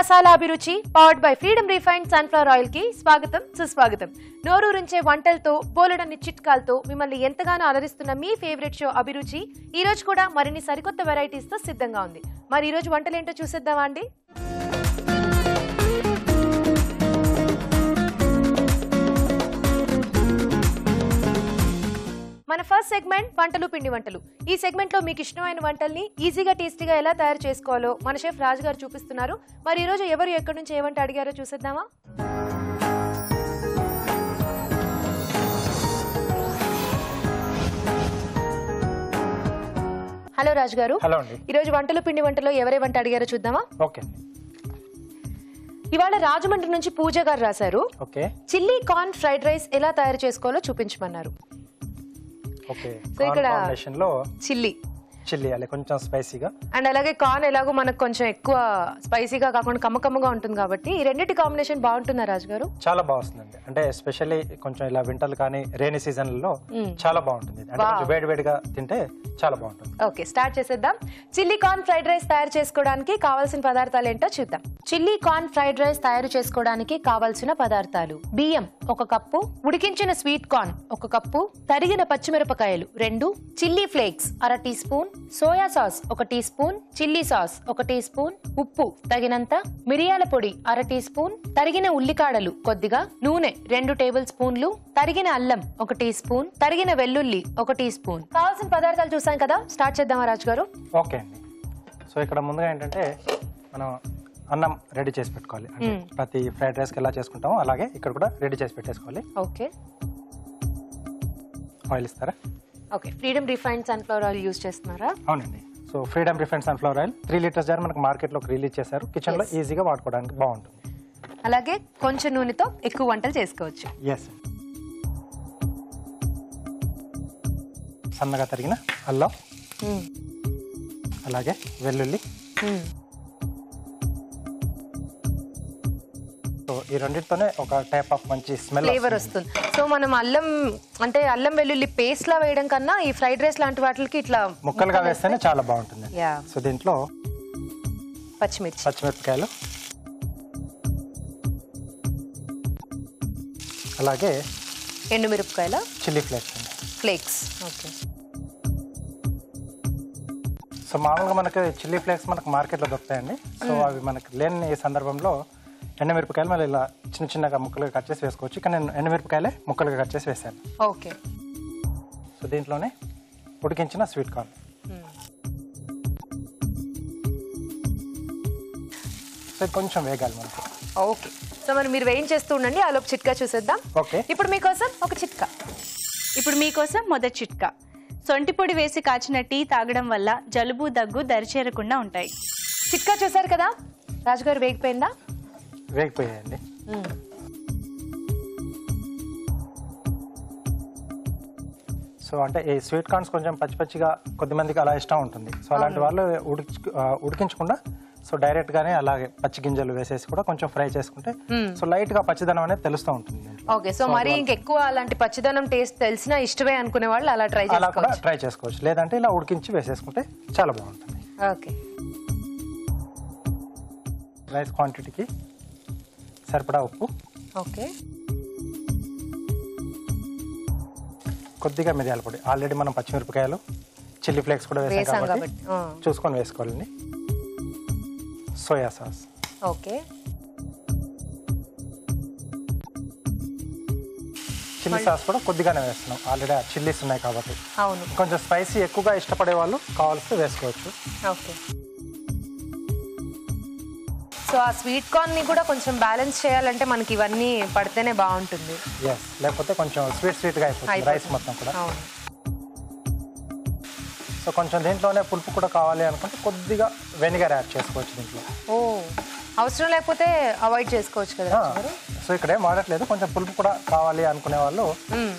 Masala Abhiruchi powered by Freedom refined sunflower oil కి స్వాగతం సుస్వాగతం. నోరూరించే వంటలతో బోలెడన్ని చిట్కాలతో మిమ్మల్ని ఎంతగానో అలరిస్తున్న మీ ఫేవరెట్ షో అభిరుచి ఈ రోజు కూడా మరిన్ని సరికొత్త వెరైటీస్ తో సిద్ధంగా ఉంది. మరి ఈ రోజు వంటలేంటో చూసేద్దామా అండి? మన ఫస్ట్ సెగ్మెంట్ వంటలు పిండి వంటలు. ఈ సెగ్మెంట్ లో మీకు ఇష్టమైన వంటల్ని ఈజీగా టేస్టీగా ఎలా తయారు చేసుకోవాలో మన షెఫ్ రాజు గారు చూపిస్తున్నారు. మరి ఈ రోజు ఎవరు ఎక్కడి నుంచి ఏ వంట అడిగారో చూసేద్దామా? హలో రాజు గారు. హలో అండి. ఈ రోజు వంటలు పిండి వంటలో ఎవరే వంట అడిగారో చూద్దామా? ఓకే. ఇవాళ రాజమండ్రి నుంచి పూజ గారు రాశారు. Okay. Chilli corn fried rice ఎలా తయారు చేసుకోవాలో చూపించమన్నారు. ఓకే. సో ఇక్కడ చిల్లీ అలా కొంచెం స్పైసీగా అండ్ అలాగే కార్న్ ఎలాగో మనకు కొంచెం ఎక్కువ స్పైసీగా కాకుండా కమ్మకమ్మగా ఉంటుంది కాబట్టి ఈ రెండింటి కాంబినేషన్ బాగుంటుందా రాజు గారు? చాలా బాగుంటుందండి. అంటే ఎస్పెషల్లీ కొంచెం ఇలా వింటర్ కానీ రైనీ సీజన్లలో చాలా బాగుంటుంది. అంటే కొంచెం వేడివేడిగా తింటే చాలా బాగుంటుంది. ఓకే, స్టార్ట్ చేసేద్దాం. చిల్లీ కార్న్ ఫ్రైడ్ రైస్ తయారు చేసుకోవడానికి కావాల్సిన పదార్థాలు ఏంటో చూద్దాం. చిల్లీ కార్న్ ఫ్రైడ్ రైస్ తయారు చేసుకోవడానికి కావాల్సిన పదార్థాలు: బియ్యం 1 కప్పు, ఉడికించిన స్వీట్ కార్న్ 1 కప్పు, తరిగిన పచ్చిమిరపకాయలు 2, chilli flakes 1/2 teaspoon, soya sauce 1 teaspoon, chilli sauce 1 teaspoon, ఉప్పు తగినంత, మిరియాల పొడి 1/2 టీ స్పూన్, తరిగిన ఉల్లికాడలు కొద్దిగా, నూనె 2 టేబుల్ స్పూన్లు, తరిగిన అల్లం 1 టీ స్పూన్, తరిగిన వెల్లుల్లి 1 టీ స్పూన్. కావాల్సిన పదార్థాలు చూసాం కదా, స్టార్ట్ చేద్దామా రాజు గారు? ఓకే అండి. సో ఇక్కడ ముందుగా ఏంటంటే మనం అన్నం రెడీ చేసి పెట్టుకోవాలి. అంటే ప్రతి ఫ్రైడ్ రైస్కి ఎలా చేసుకుంటామో అలాగే ఇక్కడ కూడా రెడీ చేసి పెట్టేసుకోవాలి. ఓకే. ఆయిల్ ఇస్తారా? Okay. Freedom refined sunflower oil use చేస్తున్నారా? అవునండి. So Freedom refined sunflower oil 3 litres jar మనకు మార్కెట్లోకి రిలీజ్ చేశారు. కిచెన్లో ఈజీగా వాడుకోవడానికి బాగుంటుంది. అలాగే కొంచెం నూనెతో ఎక్కువ వంటలు చేసుకోవచ్చు. ఎస్. సన్నగా తరిగిన అల్లం, అలాగే వెల్లుల్లి. సో ఈ రెండింటితోనే ఒక టైప్ ఆఫ్ మంచి స్మెల్ ఫ్లేవర్ వస్తుంది. సో మనం అల్లం వెల్లుల్లి పేస్ట్ లా వేయడం కన్నా ఈ ఫ్రైడ్ రైస్ లాంటి వాటికి ఇట్లా ముక్కలుగా వేస్తేనే చాలా బాగుంటుంది. సో దీంట్లో పచ్చిమిరపకాయలు, అలాగే ఎండుమిరపకాయల చిల్లీ ఫ్లేక్స్. ఓకే. సో మామూలుగా మనకి చిల్లీ ఫ్లేక్స్ మనకు మార్కెట్లో దొరుకుతాయండి. సో అవి మనకు లేని సందర్భంలో ఎండుమిరపకాయలు మళ్ళీ ఇలా చిన్న చిన్నగా ముక్కలుగా కట్ చేసి వేసుకోవచ్చు. ఇక్కడ నేను ఎండుమిరపకాయలే ముక్కలుగా కట్ చేసి వేసాను. ఓకే. సో దీంట్లోనే ఉడికించిన స్వీట్ కార్న్. సో కొంచెం వేగాలి మనకు. ఓకే. సో మరి మీరు వేయించేస్తూ ఉండండి, ఆలోపు చిట్కా చూసేద్దాం. ఓకే. ఇప్పుడు మీకోసం ఒక చిట్కా. మొదటి చిట్కా: సొంటి పొడి వేసి కాచిన టీ తాగడం వల్ల జలుబు దగ్గు దరిచేరకుండా ఉంటాయి. చిట్కా చూసారు కదా రాజుగారు, వేగిపోయిందా? వేగిపోయాయండి. సో అంటే ఈ స్వీట్ కార్న్స్ కొంచెం పచ్చిగా కొద్దిమందికి అలా ఇష్టం ఉంటుంది. సో అలాంటి వాళ్ళు ఉడికించకుండా సో డైరెక్ట్ గానే అలాగే పచ్చి గింజలు వేసేసి కూడా కొంచెం ఫ్రై చేసుకుంటే సో లైట్ గా పచ్చిదనం అనేది తెలుస్తూ ఉంటుంది. ఓకే. సో మరి ఇంకెక్కువ అలాంటి పచ్చిదనం టేస్ట్ తెలిసినా ఇష్టమే అనుకునే వాళ్ళు అలా ట్రై చేసుకోవచ్చు. లేదంటే ఇలా ఉడికించి వేసేసుకుంటే చాలా బాగుంటుంది. ఓకే. రైస్ క్వాంటిటీకి సరిపడా ఉప్పు, ఓకే, కొద్దిగా మిరియాల పొడి. ఆల్రెడీ మనం పచ్చిమిరపకాయలు, చిల్లీ ఫ్లేక్స్ కూడా వేసాం కాబట్టి చూసుకొని వేసుకోవాలండి. Soya sauce, okay, chilli sauce కూడా కొద్దిగానే వేస్తున్నాం. ఆల్రెడీ చిల్లీస్ ఉన్నాయి కాబట్టి. అవును. కొంచెం స్పైసీ ఎక్కువగా ఇష్టపడే వాళ్ళు కావాల్సి వేసుకోవచ్చు. ఓకే. సో ఆ స్వీట్ కార్న్ ని కూడా కొంచెం బ్యాలెన్స్ చేయాలంటే మనకి ఇవన్నీ పడితేనే బాగుంటుంది. లేకపోతే కొంచెం స్వీట్ గా అయిపోతుంది రైస్ మొత్తం కూడా. సో కొంచెం దీంట్లోనే పులుపు కూడా కావాలి అనుకుంటే కొద్దిగా వెనిగర్ యాడ్ చేసుకోవచ్చు దీంట్లో. అవసరం లేకపోతే అవాయిడ్ చేసుకోవచ్చు కదా. సో ఇక్కడ ఏం వాడట్లేదు. కొంచెం పులుపు కూడా కావాలి అనుకునే వాళ్ళు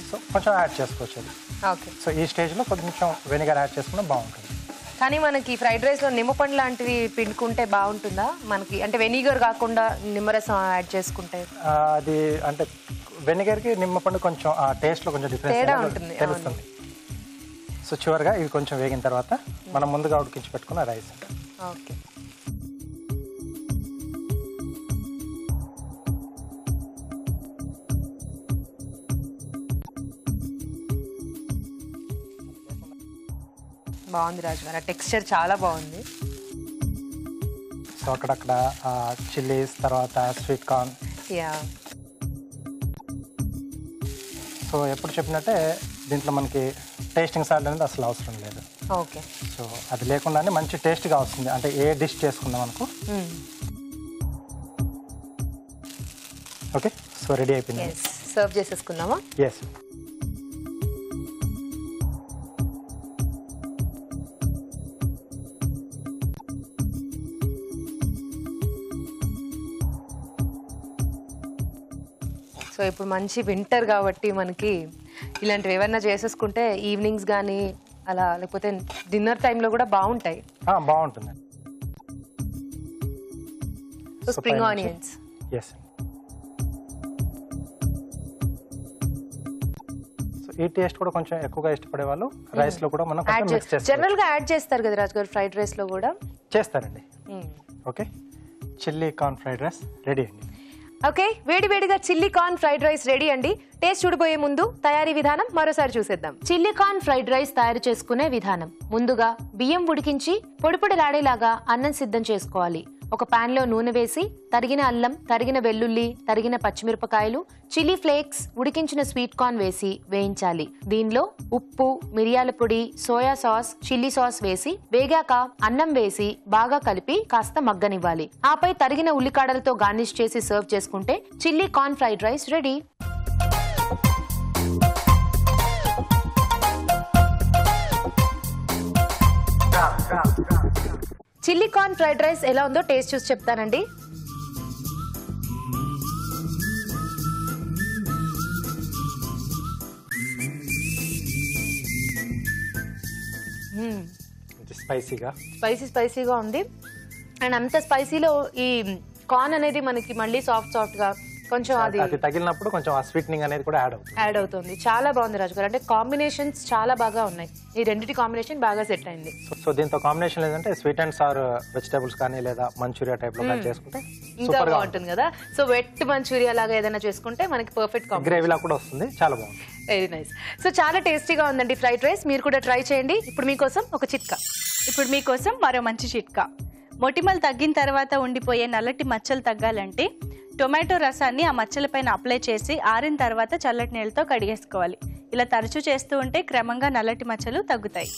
సో కొంచెం యాడ్ చేసుకోవచ్చు. ఓకే. సో ఈ స్టేజ్ లో కొంచెం వెనిగర్ యాడ్ చేసుకుంటే బాగుంటుంది. కానీ మనకి ఫ్రైడ్ రైస్ లో నిమ్మపండు లాంటివి పిండుకుంటే బాగుంటుందా మనకి? అంటే వెనిగర్ కాకుండా నిమ్మరసం యాడ్ చేసుకుంటే అది అంటే వెనిగర్ కి నిమ్మపండు కొంచెం ఆ టేస్ట్ లో కొంచెం డిఫరెన్స్ తెలుస్తుంది. సో చివరిగా ఇవి కొంచెం వేగిన తర్వాత మనం ముందుగా ఉడికించి పెట్టుకున్న రైస్. ఓకే. బాగుంది రాజు గారు, టెక్స్చర్ చాలా బాగుంది. సో అక్కడక్కడ చిల్లీస్, తర్వాత స్వీట్ కార్న్. యా, సో ఎప్పుడు చెప్పినట్టే దీంట్లో మనకి టేస్టింగ్ సాల్ట్ అనేది అసలు అవసరం లేదు. ఓకే. సో అది లేకుండానే మంచి టేస్ట్గా వస్తుంది. అంటే ఏ డిష్ చేసుకుందాం అనుకో. ఓకే, సో రెడీ అయిపోయింది. సర్వ్ చేసేసుకుందామా? ఎస్. సో ఇప్పుడు మంచి వింటర్ కాబట్టి మనకి ఇలాంటివి ఏమన్నా చేసేసుకుంటే ఈవినింగ్స్ కానీ అలా, లేకపోతే డిన్నర్ టైంలో కూడా బాగుంటాయి. బాగుంటుంది. So spring onions. Yes. So ఈ టేస్ట్ కూడా కొంచెం ఎక్కువగా ఇష్టపడే వాళ్ళు రైస్లో కూడా మనం కొంచెం మిక్స్ చేస్తాం. జనరల్గా యాడ్ చేస్తారు కదా రాజు గారు ఫ్రైడ్ రైస్లో కూడా. చేస్తారండి. Okay, chilli corn fried rice ready అండి. ఓకే, వేడివేడిగా chilli corn fried rice ready అండి. టేస్ట్ చూడబోయే ముందు తయారీ విధానం మరోసారి చూసేద్దాం. చిల్లీ కార్న్ ఫ్రైడ్ రైస్ తయారు చేసుకునే విధానం. ముందుగా బియ్యం ఉడికించి పొడిలాడేలాగా అన్నం సిద్ధం చేసుకోవాలి. ఒక పాన్ లో నూనె వేసి తరిగిన అల్లం, తరిగిన వెల్లుల్లి, తరిగిన పచ్చిమిరపకాయలు, చిల్లీ ఫ్లేక్స్, ఉడికించిన స్వీట్ కార్న్ వేసి వేయించాలి. దీనిలో ఉప్పు, మిరియాల పొడి, సోయా సాస్, చిల్లీ సాస్ వేసి వేగాక అన్నం వేసి బాగా కలిపి కాస్త మగ్గనివ్వాలి. ఆపై తరిగిన ఉల్లికాడలతో గార్నిష్ చేసి సర్వ్ చేసుకుంటే chilli corn fried rice ready. Chilli corn fried rice ఎలా ఉందో టేస్ట్ చూసి చెప్తానండి. స్పైసీగా ఉంది. అండ్ అంత స్పైసీలో ఈ కార్న్ అనేది మనకి మళ్ళీ సాఫ్ట్ గా కొంచెం అది తగిలినప్పుడు కొంచెం ఆ స్వీట్నింగ్ అనేది కూడా యాడ్ అవుతుంది. చాలా బాగుంది రాజు గారు. అంటే కాంబినేషన్స్ చాలా బాగా ఉన్నాయి. ఈ రెండింటి కాంబినేషన్ బాగా సెట్ అయింది. సో దీంతో కాంబినేషన్ లేదంటే స్వీట్ అండ్ సార్ వెజిటేబుల్స్ కానీ లేదా మంచూరియా టైప్ లో చేసుకుంటే ఇంకా బాగుంటుంది కదా. సో వెట్ మంచూరియా లాగా ఏదైనా చేసుకుంటే మనకి పర్ఫెక్ట్ గ్రేవీ లా కూడా వస్తుంది. చాలా బాగుంది. Very nice. సో చాలా టేస్టీగా ఉందండి ఫ్రైడ్ రైస్. మీరు కూడా ట్రై చేయండి. ఇప్పుడు మీకోసం ఒక చిట్కా. ఇప్పుడు మీకోసం మరో మంచి చిట్కా. మొటిమలు తగ్గిన తర్వాత ఉండిపోయే నల్లటి మచ్చలు తగ్గాలంటే టొమాటో రసాన్ని ఆ మచ్చలపైన అప్లై చేసి ఆరిన తర్వాత చల్లటి నీళ్ళతో కడిగేసుకోవాలి. ఇలా తరచూ చేస్తూ ఉంటే క్రమంగా నల్లటి మచ్చలు తగ్గుతాయి.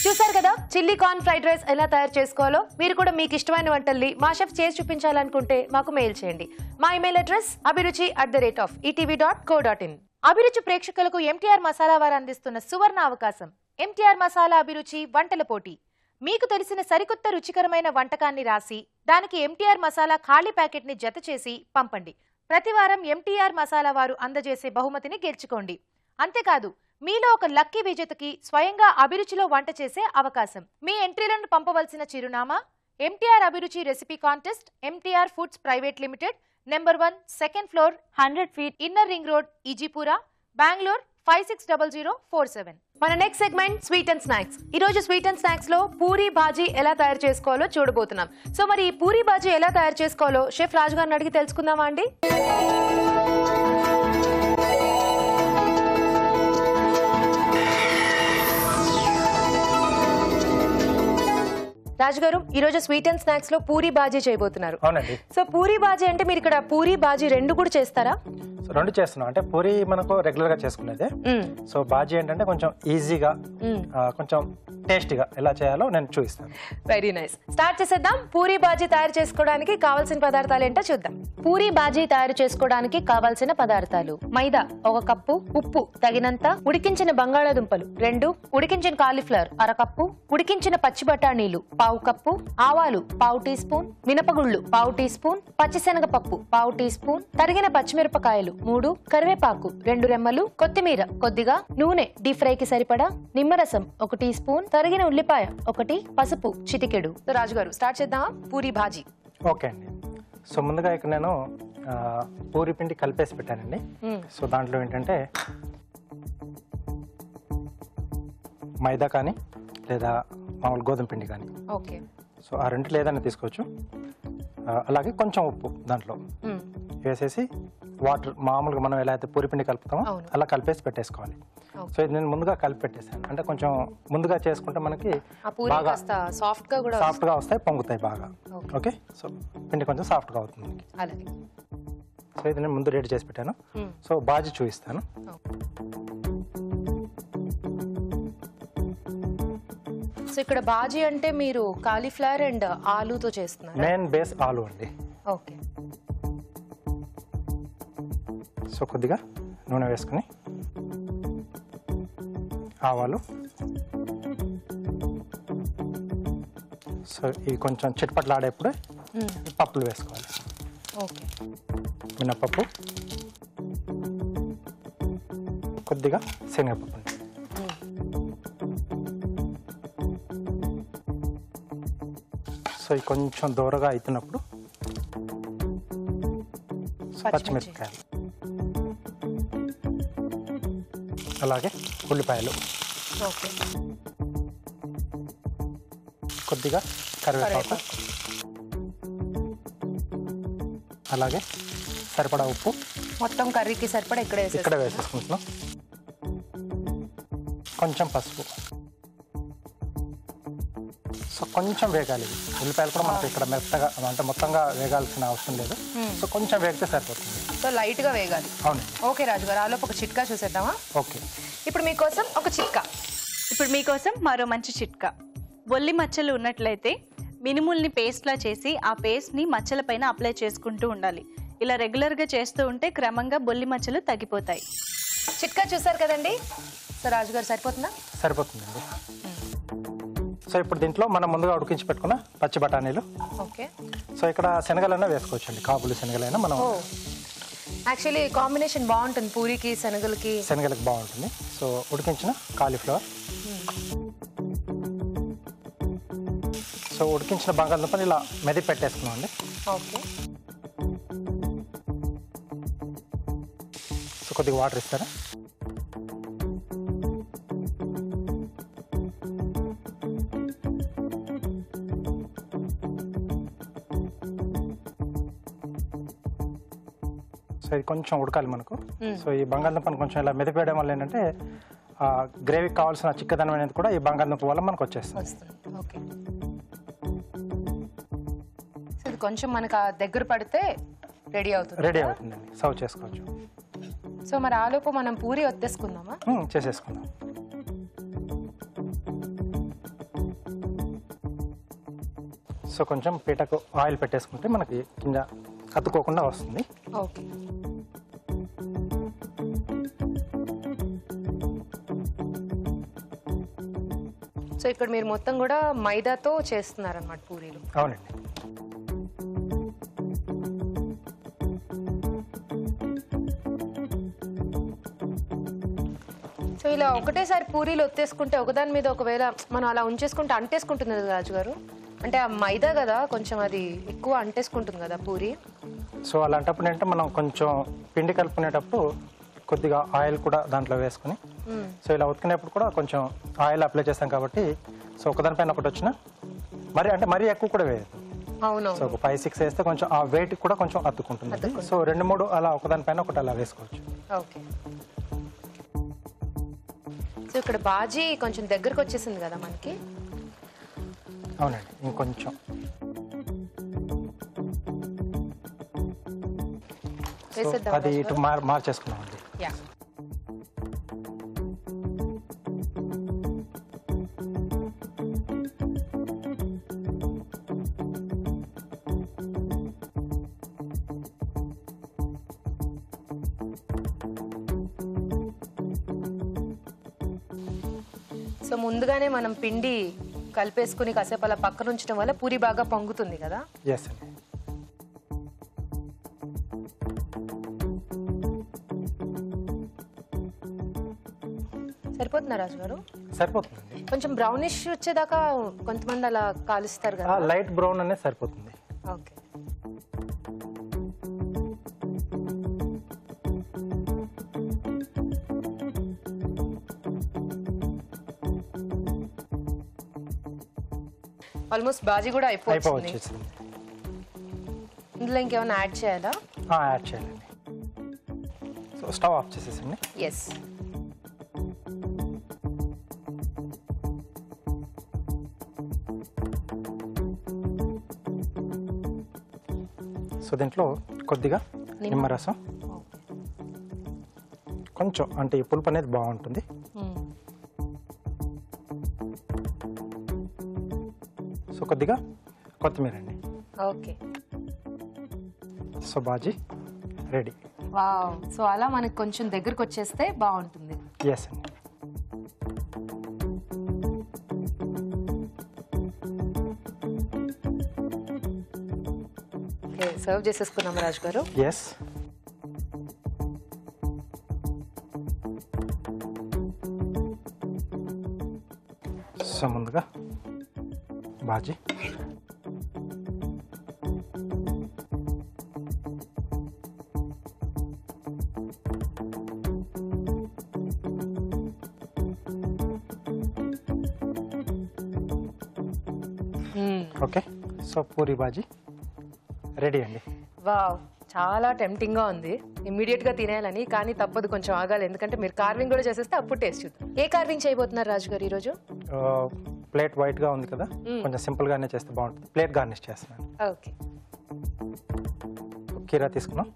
చూసారు కదా చిల్లీ కార్న్ ఫ్రైడ్ రైస్ ఎలా తయారు చేసుకోవాలో. మీరు కూడా మీకు ఇష్టమైన వంటల్ని మా షెఫ్ చేసి చూపించాలనుకుంటే మాకు మెయిల్ చేయండి. మా ఇమెయిల్ అడ్రస్ abhiruchi@etv.co.in. అభిరుచి ప్రేక్షకులకు ఎంటీఆర్ మసాలా వారు అందిస్తున్న సువర్ణ అవకాశం. ఎంటీఆర్ మసాలా అభిరుచి వంటల పోటీ. మీకు తెలిసిన సరికొత్త రుచికరమైన వంటకాన్ని రాసి దానికి ఎంటీఆర్ మసాలా ఖాళీ ప్యాకెట్ ని జత చేసి పంపండి. ప్రతి వారం ఎంటీఆర్ మసాలా వారు అందజేసే బహుమతిని గెలుచుకోండి. అంతేకాదు మీలో ఒక లక్కీ విజేతకి స్వయంగా అభిరుచిలో వంట చేసే అవకాశం. మీ ఎంట్రీలను పంపవలసిన చిరునామా MTR Abhiruchi recipe contest, MTR foods private limited, number 1, second floor, 100 feet, inner ring road, Ejipura, Bengaluru 560047. మన next segment sweet and snacks. ఈ రోజు స్వీట్ అండ్ స్నాక్స్ లో పూరీ బాజీ ఎలా తయారు చేసుకోవాలో చూడబోతున్నాం. సో మరి ఈ పూరీ బాజీ ఎలా తయారు చేసుకోవాలో షెఫ్ రాజు గారిని అడిగి తెలుసుకుందామా అండి? రాజు గారు, ఈ రోజు స్వీట్ అండ్ స్నాక్స్ లో పూరీ బాజీ చేయబోతున్నారు. అవునండి. సో పూరీ బాజీ అంటే మీరు ఇక్కడ పూరీ బాజీ రెండు కూడా చేస్తారా? రెండు చేస్తున్నాం. అంటే పూరి మనకు రెగ్యులర్ గా చేసుకునేదే. సో బాజీ ఏంటంటే కొంచెం ఈజీగా, కొంచెం టేస్టీగా ఎలా చేయాలో నేను చూపిస్తాను. Very nice. స్టార్ట్ చేసేద్దాం. పూరీ బాజీ తయారు చేసుకోవడానికి కావాల్సిన పదార్థాలు ఏంటో చూద్దాం. పూరీ బాజీ తయారు చేసుకోవడానికి కావాల్సిన పదార్థాలు: మైదా 1 కప్పు, ఉప్పు తగినంత, ఉడికించిన బంగాళాదుంపలు 2, ఉడికించిన కాలీఫ్లవర్ 1/2 కప్పు, ఉడికించిన పచ్చి బఠానీలు 1/2 కప్పు, ఆవాలు 1/2 టీ స్పూన్, మినపగుళ్ళు 1/2 టీ స్పూన్, పచ్చిశనగపప్పు 1/2 టీ స్పూన్, తరిగిన పచ్చిమిరపకాయలు 3, కరివేపాకు 2 రెమ్మలు, కొత్తిమీర కొద్దిగా, నూనె డీప్ ఫ్రై కి సరిపడా, నిమ్మరసం 1 టీ స్పూన్, తరిగిన ఉల్లిపాయ 1, పసుపు చిటికెడు. రాజు గారు స్టార్ట్ చేద్దామా పూరీ బాజీ? ఓకే అండి. సో ముందుగా ఇక్కడ నేను పూరి పిండి కలిపేసి పెట్టానండి. సో దాంట్లో ఏంటంటే మైదా కానీ లేదా మామూలు గోధుమ పిండి కానీ, ఓకే, సో ఆ రెండిట్లో ఏదైనా తీసుకోవచ్చు. అలాగే కొంచెం ఉప్పు దాంట్లో వేసేసి వాటర్ మామూలుగా మనం ఎలా అయితే పూరిపిండి కలుపుతామో అవును. అలా కలిపేసి పెట్టేసుకోవాలి. సో ఇది నేను ముందుగా కలిపి పెట్టేసాను. అంటే కొంచెం ముందుగా చేసుకుంటే మనకి ఆ పూరి బాగా కాస్త సాఫ్ట్ గా కూడా సాఫ్ట్గా వస్తాయి, పొంగుతాయి బాగా. Okay. ఓకే, సో పిండి కొంచెం సాఫ్ట్గా అవుతుంది మనకి. అలాగే. సో ఇది నేను ముందు రెడీ చేసి పెట్టాను. సో బాజీ చూపిస్తాను. సో ఇక్కడ బాజీ అంటే మీరు కాలీఫ్లవర్ అండ్ ఆలూతో చేస్తున్నారు. మెయిన్ బేస్ ఆలు అండి. ఓకే. సో కొద్దిగా నూనె వేసుకుని ఆవాలు, సో ఇవి కొంచెం చిట్పట్లాడేప్పుడు పప్పులు వేసుకోవాలి. ఓకే. మినపప్పు, కొద్దిగా శనగపప్పు అండి. సో ఇవి కొంచెం దూరగా అవుతున్నప్పుడు పచ్చిమిరపకాయలు, అలాగే ఉల్లిపాయలు, ఓకే. కొద్దిగా కరివేపాకు, అలాగే సరిపడా ఉప్పు మొత్తం కర్రీకి సరిపడా ఇక్కడ వేసేసుకుంటున్నాం. కొంచెం పసుపు. సో కొంచెం వేగాలి. ఉల్లిపాయలు కూడా మనకి ఇక్కడ మెత్తగా అంటే మొత్తంగా వేగాల్సిన అవసరం లేదు. సో కొంచెం వేగితే సరిపోతుంది. సో లైట్ గా వేగాలి. అవును. ఓకే రాజు గారు, ఆలోపు ఒక చిట్కా చూసేద్దామా? ఓకే. ఇప్పుడు మీకోసం ఒక చిట్కా. ఇప్పుడు మీకోసం మరో మంచి చిట్కా. బొల్లి మచ్చలు ఉన్నట్లయితే మినుముల్ని పేస్ట్లా చేసి ఆ పేస్ట్ని మచ్చల పైన అప్లై చేసుకుంటూ ఉండాలి. ఇలా రెగ్యులర్గా చేస్తూ ఉంటే క్రమంగా బొల్లి మచ్చలు తగ్గిపోతాయి. చిట్కా చూసారు కదండి. సో రాజు గారు సరిపోతుందా? సరిపోతుందండి. సో ఇప్పుడు దీంట్లో మనం ముందుగా ఉడికించి పెట్టుకున్న పచ్చి బఠానీలు. ఓకే. సో ఇక్కడ శనగలైనా వేసుకోవచ్చండి, కాబులి శనగలైనా. మనం యాక్చువల్లీ కాంబినేషన్ బాగుంటుంది, పూరికి శనగలకి. శనగలకు బాగుంటుంది. సో ఉడికించిన కాలీఫ్లవర్, సో ఉడికించిన బంగాళదుంపని ఇలా మెది పెట్టేసుకున్నాం అండి. ఓకే. సో కొద్దిగా వాటర్ ఇస్తారా? సో ఇది కొంచెం ఉడకాలి మనకు. సో ఈ బంగాళదుంపని కొంచెం ఇలా మెదిపేయడం వల్ల ఏంటంటే గ్రేవీకి కావాల్సిన చిక్కదనం అనేది కూడా ఈ బంగాళదుంప వల్ల మనకు వచ్చేస్తుంది. ఓకే. సో ఇది కొంచెం మనకు ఆ దగ్గర పడితే రెడీ అవుతుంది. రెడీ అవుతుందండి, సర్వ్ చేసుకోవచ్చు. సో మరి ఆలోపు మనం పూరి వత్తేసుకుందామా? చేసేసుకుందాం. సో కొంచెం పీటకు ఆయిల్ పెట్టేసుకుంటే మనకి కింద కత్తుకోకుండా వస్తుంది. ఓకే. సో ఇక్కడ మీరు మొత్తం కూడా మైదాతో చేస్తున్నారన్నమాట పూరీలు. అవునండి. సో ఇలా ఒకటేసారి పూరీలు ఒత్తేసుకుంటే ఒకదాని మీద ఒకవేళ మనం అలా ఉంచేసుకుంటే అంటేసుకుంటుంది కదా రాజు గారు. అంటే ఆ మైదా కదా కొంచెం అది ఎక్కువ అంటేసుకుంటుంది కదా పూరి. సో అలాంటప్పుడు ఏంటంటే మనం కొంచెం పిండి కలుపుకునేటప్పుడు కొద్దిగా ఆయిల్ కూడా దాంట్లో వేసుకుని, సో ఇలా ఉతికినప్పుడు కూడా కొంచెం ఆయిల్ అప్లై చేస్తాం కాబట్టి సో ఒకదానిపైన ఒకటి వచ్చినా మరీ ఎక్కువ కూడా వేయదు. అవును. సో ఒక 5-6 వేస్తే కొంచెం ఆ వెయిట్ కూడా కొంచెం అతుక్కుంటుంది. సో 2-3 అలా ఒకదానిపైన ఒకటి అలా వేసుకోవచ్చు. ఓకే. సో ఇక్కడ బాజీ కొంచెం దగ్గరకు వచ్చేసింది కదా మనకి. అవునండి, ఇంకొంచెం. అది ఇటు మార్చేసుకున్నామండి. యా. సో ముందుగానే మనం పిండి కలిపేసుకుని కాసేపు అలా పక్కన ఉంచడం వల్ల పూరి బాగా పొంగుతుంది కదా. ఎస్ అండి. సరిపోతుందా రాజు గారు? సరిపోతుంది. కొంచెం బ్రౌనిష్ వచ్చేదాకా కొంతమంది అలా కాలుస్తారు కదా. లైట్ బ్రౌన్ అనేది సరిపోతుంది. ఓకే. ఆల్మోస్ట్ బాజీ కూడా అయిపోవచ్చు. ఇందులో ఇంకేమైనా యాడ్ చేయాలా? యాడ్ చేయాలండి. సో స్టవ్ ఆఫ్ చేసేసండి. ఎస్. సో దీంట్లో కొద్దిగా నిమ్మరసం, కొంచెం అంటే ఈ పులుపు అనేది బాగుంటుంది. సో కొద్దిగా కొత్తిమీర అండి. Okay. So bhaji ready. Wow. So అలా మనకి కొంచెం దగ్గరకు వచ్చేస్తే బాగుంటుంది. ఎస్ అండి. ఓకే, సర్వ్ చేసేసుకున్నాం రాజు గారు. ఎస్. సో ముందుగా bhaji, okay. So puri bhaji ready అండి. వావ్, చాలా టెంప్టింగ్ గా ఉంది ఇమ్మీడియట్ గా తినేయాలని, కానీ తప్పదు, కొంచెం ఆగాలి, ఎందుకంటే మీరు కార్వింగ్ కూడా చేసేస్తే అప్పుడు టేస్ట్ చూద్దాం. ఏ కార్వింగ్ చేయబోతున్నారు రాజు గారు ఈరోజు? ప్లేట్ వైట్ గా ఉంది కదా, కొంచెం సింపుల్ గానే చేస్తే బాగుంటుంది. ప్లేట్ గార్నిష్ చేస్తున్నాను. ఓకే. కీరా తీసుకున్నాం.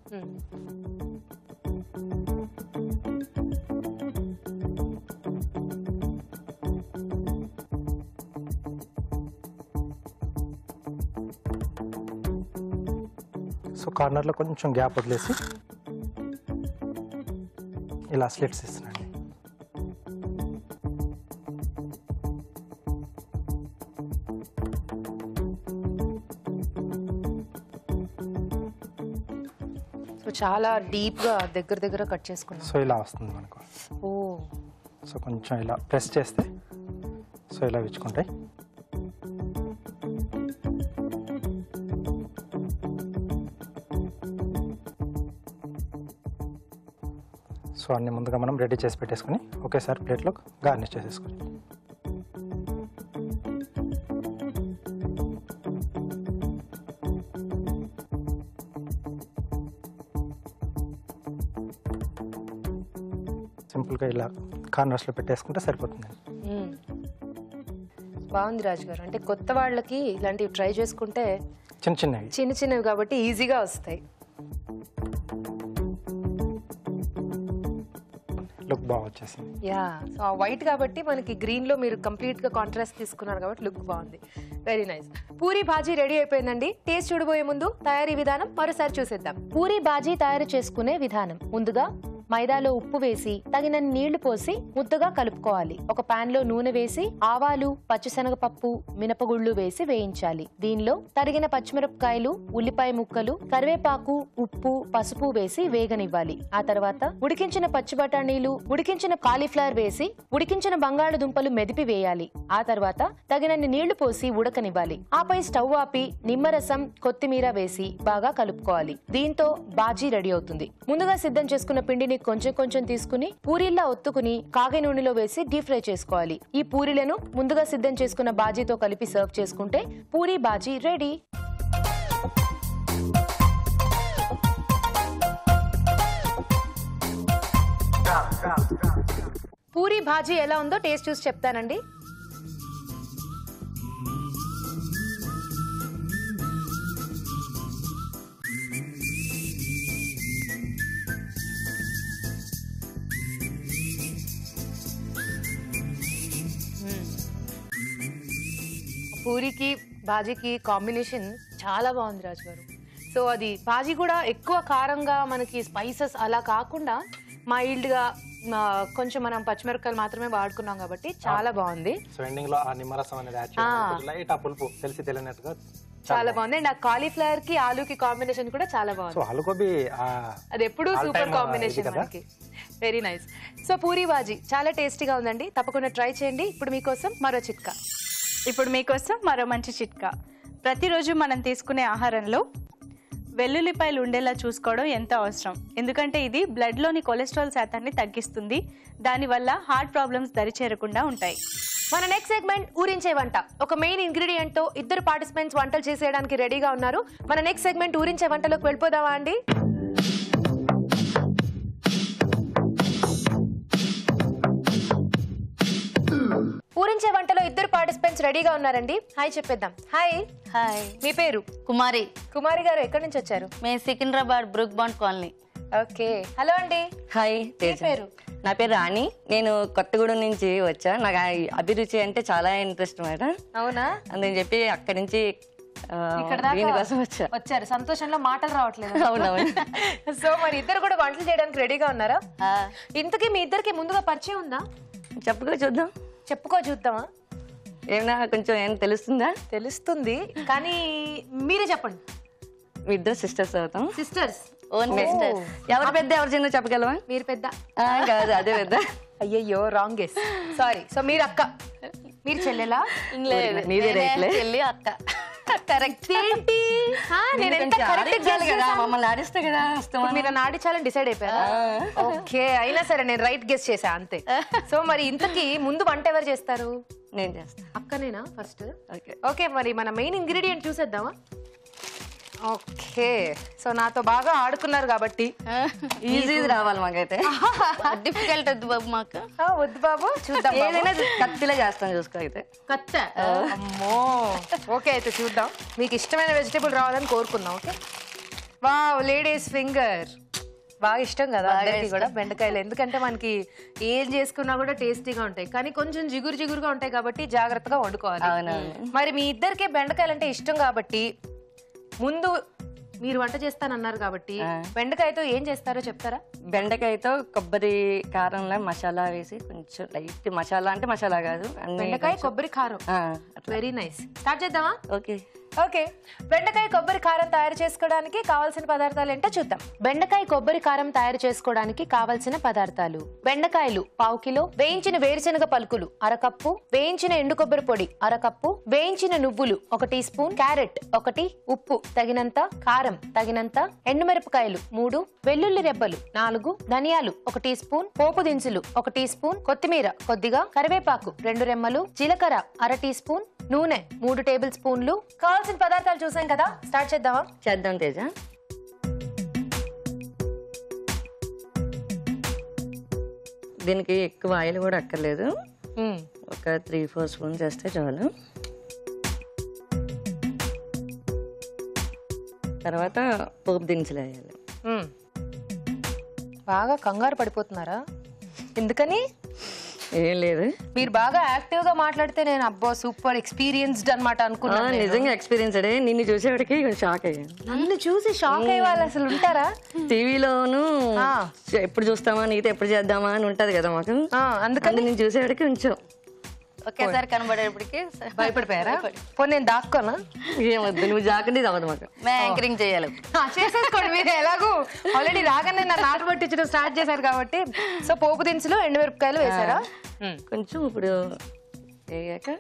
సో కార్నర్లో కొంచెం గ్యాప్ వదిలేసి ఇలా స్లిట్స్ ఇస్తున్నాండి. సో చాలా డీప్ గా దగ్గర దగ్గర కట్ చేసుకున్నాం. సో ఇలా వస్తుంది మనకు. ఓ. సో కొంచెం ఇలా ప్రెస్ చేస్తే సో ఇలా విచ్చుకుంటాయి. సో అన్ని ముందుగా మనం రెడీ చేసి పెట్టేసుకుని ఒకేసారి ప్లేట్లో గార్నిష్ చేసేసుకుని సింపుల్గా ఇలా కార్నర్స్లో పెట్టేసుకుంటే సరిపోతుంది. బాగుంది రాజు గారు. అంటే కొత్త వాళ్ళకి ఇలాంటివి ట్రై చేసుకుంటే చిన్న చిన్నవి చిన్న చిన్నవి కాబట్టి ఈజీగా వస్తాయి. లుక్ బాగా వచ్చేసింది. యా. సో వైట్ కాబట్టి మనకి గ్రీన్ లో మీరు కంప్లీట్ గా కాంట్రాస్ట్ తీసుకున్నారు కాబట్టి లుక్ బాగుంది. Very nice. Puri bhaji ready అయిపోయిందండి. టేస్ట్ చూడబోయే ముందు తయారీ విధానం మరోసారి చూసేద్దాం. పూరి భాజీ తయారు చేసుకునే విధానం: ముందుగా మైదాలో ఉప్పు వేసి తగినన్ని నీళ్లు పోసి ముద్దగా కలుపుకోవాలి. ఒక పాన్ లో నూనె వేసి ఆవాలు, పచ్చిశనగపప్పు, మినపగుళ్ళు వేసి వేయించాలి. దీనిలో తరిగిన పచ్చిమిరపకాయలు, ఉల్లిపాయ ముక్కలు, కరివేపాకు, ఉప్పు, పసుపు వేసి వేగనివ్వాలి. ఆ తర్వాత ఉడికించిన పచ్చి బఠానీలు, ఉడికించిన కాలీఫ్లవర్ వేసి ఉడికించిన బంగాళదుంపలు మెదిపి వేయాలి. ఆ తర్వాత తగినన్ని నీళ్లు పోసి ఉడకనివ్వాలి. ఆపై స్టవ్ ఆపి నిమ్మరసం, కొత్తిమీర వేసి బాగా కలుపుకోవాలి. దీంతో బాజీ రెడీ అవుతుంది. ముందుగా సిద్ధం చేసుకున్న పిండిని కొంచెం కొంచెం తీసుకుని పూరీల్లా ఒత్తుకుని కాగే నూనెలో వేసి డీప్ ఫ్రై చేసుకోవాలి. ఈ పూరీలను ముందుగా సిద్ధం చేసుకున్న బాజీతో కలిపి సర్వ్ చేసుకుంటే పూరీ బాజీ రెడీ. పూరీ బాజీ ఎలా ఉందో టేస్ట్ చూసి చెప్తానండి. పూరికి బాజీకి కాంబినేషన్ చాలా బాగుంది రాజు గారు. సో అది బాజీ కూడా ఎక్కువ కారంగా మనకి స్పైసెస్ అలా కాకుండా మైల్డ్ గా కొంచెం మనం పచ్చిమిరపకాయలు మాత్రమే వాడుకున్నాం కాబట్టి చాలా బాగుంది. సో ఎండింగ్ లో ఆ నిమ్మరసం అనేది యాడ్ చేయాలి. లైట్ ఆ పులుపు తెలిసి తెలియనట్టుగా చాలా బాగుంది. అండ్ ఆ కాలీఫ్లవర్ కి ఆలూకి కాంబినేషన్ కూడా చాలా బాగుంది. సో ఆలుగోబి అది ఎప్పుడు సూపర్ కాంబినేషన్ మనకి. Very nice. So puri bhaji చాలా టేస్టీగా ఉందండి, తప్పకుండా ట్రై చేయండి. ఇప్పుడు మీకోసం మరో చిట్కా. ఇప్పుడు మీకోసం మరో మంచి చిట్కా. ప్రతిరోజు మనం తీసుకునే ఆహారంలో వెల్లుల్లిపాయలు ఉండేలా చూసుకోవడం ఎంతో అవసరం. ఎందుకంటే ఇది బ్లడ్లోని కొలెస్ట్రాల్ శాతాన్ని తగ్గిస్తుంది. దానివల్ల హార్ట్ ప్రాబ్లమ్స్ దరిచేరకుండా ఉంటాయి. మన నెక్స్ట్ సెగ్మెంట్ ఊరించే వంట. ఒక మెయిన్ ఇంగ్రీడియంట్ తో ఇద్దరు పార్టిసిపెంట్స్ వంటలు చేసేయడానికి రెడీగా ఉన్నారు. మన నెక్స్ట్ సెగ్మెంట్ ఊరించే వంటలోకి వెళ్ళిపోదామా అండి? వడ్డించే వంటలో ఇద్దరు పార్టిసిపెంట్స్ రెడీగా ఉన్నారండి. హాయ్ చెప్పేద్దాం. హాయ్. హాయ్, మీ పేరు? కుమారి. కుమారి గారు ఎక్కడి నుంచి వచ్చారు? మేము Secunderabad Brooke Bond colony. Okay, hello అండి. హాయ్ మీ తేజ. పేరు? నా పేరు రాణి. నేను కొత్తగూడెం నుంచి వచ్చా. నాకు అభిరుచి అంటే చాలా ఇంట్రెస్ట్ మేడం. అవునా? అందుకని చెప్పి అక్కడి నుంచి ఇక్కడ దాకా దీనికోసం వచ్చా. వచ్చారు. సంతోషంలో మాటలు రావట్లేదు. అవునవును. సో మరి ఇద్దరు కూడా వంటలు చేయడానికి రెడీగా ఉన్నారా? ఇంతకీ మీ ఇద్దరికి ముందుగా పరిచయం ఉందా? చెప్పుకో చూద్దాం. చెప్పుకో చూద్దామా? ఏమైనా కొంచెం ఏమైనా తెలుస్తుందా? తెలుస్తుంది, కానీ మీరే చెప్పండి. మీ ఇద్దరు సిస్టర్స్ అవుతాం. సిస్టర్స్? Own sister. ఎవరు పెద్ద ఎవరు చిన్న చెప్పగలవా? మీరు పెద్ద. కాదు, అదే పెద్ద. అయ్యయ్యో, రాంగ్ గెస్. సారీ. సో మీరు అక్క, మీరు చెల్లెలా? నీదే రేట్లే. చెల్లి అక్క. కరెక్ట్ ఏంటి? నేను ఎంత కరెక్ట్ కదా, మమ్మల్ని ఆడిస్తే కదా వస్తామా? మీరు నన్ను ఆడించాలని డిసైడ్ అయిపోయారా? ఓకే, అయినా సరే నేను రైట్ గెస్ చేసా అంతే. సో మరి ఇంతకీ ముందు వంట ఎవరు చేస్తారు? నేను చేస్తా. అక్కనేనా ఫస్ట్? ఓకే. ఓకే, మరి మన మెయిన్ ఇంగ్రీడియంట్ చూసేద్దామా? ఓకే, సో నాతో బాగా ఆడుకున్నారు కాబట్టి ఈజీ రావాలి మాకైతే. డిఫికల్ట్ వద్దు బాబు మాకు. వద్దు బాబు, చూద్దాం. ఏదైనా కత్తిలో చేస్తాను చూసుకో అయితే. కత్త? అమ్మో. ఓకే, అయితే చూద్దాం. మీకు ఇష్టమైన వెజిటేబుల్ రావాలని కోరుకుందాం. ఓకే. వావ్, లేడీస్ ఫింగర్ బాగా ఇష్టం కదా అందరికీ కూడా బెండకాయలు. ఎందుకంటే మనకి ఏం చేసుకున్నా కూడా టేస్టీగా ఉంటాయి, కానీ కొంచెం జిగురు జిగురుగా ఉంటాయి కాబట్టి జాగ్రత్తగా వండుకోవాలి. మరి మీ ఇద్దరికే బెండకాయలు అంటే ఇష్టం కాబట్టి ముందు మీరు వంట చేస్తానన్నారు కాబట్టి బెండకాయతో ఏం చేస్తారో చెప్తారా? బెండకాయతో కొబ్బరి కారంలో మసాలా వేసి కొంచెం లైట్ మసాలా, అంటే మసాలా కాదు, బెండకాయ కొబ్బరి కారం. Very nice. స్టార్ట్ చేద్దామా? ఓకే. ఓకే, బెండకాయ కొబ్బరి కారం తయారు చేసుకోవడానికి కావాల్సిన పదార్థాలు ఏంటో చూద్దాం. బెండకాయ కొబ్బరి కారం తయారు చేసుకోవడానికి కావాల్సిన పదార్థాలు: బెండకాయలు 1/2 కిలో, వేయించిన వేరుశనగ పలుకులు 1/2 కప్పు, వేయించిన ఎండు కొబ్బరి పొడి 1/2 కప్పు, వేయించిన నువ్వులు 1 టీ స్పూన్, క్యారెట్ 1, ఉప్పు తగినంత, కారం తగినంత, ఎండుమిరపకాయలు 3, వెల్లుల్లి రెబ్బలు 4, ధనియాలు 1 టీ స్పూన్, పోపు దినుసులు 1 టీ స్పూన్, కొత్తిమీర కొద్దిగా, కరివేపాకు 2 రెమ్మలు, జీలకర్ర 1/2 టీ స్పూన్, నూనె 3 టేబుల్ స్పూన్లు. కావాల్సిన పదార్థాలు చూసాం కదా, స్టార్ట్ చేద్దామా? చేద్దాం తేజ. దీనికి ఎక్కువ ఆయిల్ కూడా అక్కర్లేదు, ఒక 3-4 స్పూన్స్ వేస్తే చాలు. తర్వాత పోపు దినుసులు వేయాలి. బాగా కంగారు పడిపోతున్నారా? ఎందుకని? ఏం లేదు, మీరు బాగా యాక్టివ్ గా మాట్లాడితే నేను అబ్బో సూపర్ ఎక్స్పీరియన్స్డ్ అనమాట అనుకున్నాను. నిజంగా ఎక్స్పీరియన్స్ అడే. నిన్ను చూసేవాడికి షాక్ అయ్యాను. నన్ను చూసి షాక్ అయ్యే వాళ్ళు అసలు ఉంటారా? టీవీలోను ఎప్పుడు చూస్తామా, నీతో ఎప్పుడు చేద్దామా అని ఉంటది కదా మాకు, అందుకని నేను చూసేవాడికి కొంచెం ఒకేసారి కనబడేప్పటికి భయపడిపోయారా? పోనీ నేను దాక్కోనా? ఏమొద్దు, నువ్వు జాగ్రత్త తవ్వదు మాకు. మేము యాంకరింగ్ చేయాలి. చేసేసుకోండి, మీరు ఎలాగూ ఆల్రెడీ రాగానే నన్ను నాటు పట్టించడం స్టార్ట్ చేశారు కాబట్టి. సో పోపు దినుసులు ఎండుమిరపకాయలు వేసారా? కొంచెం ఇప్పుడు వేయాక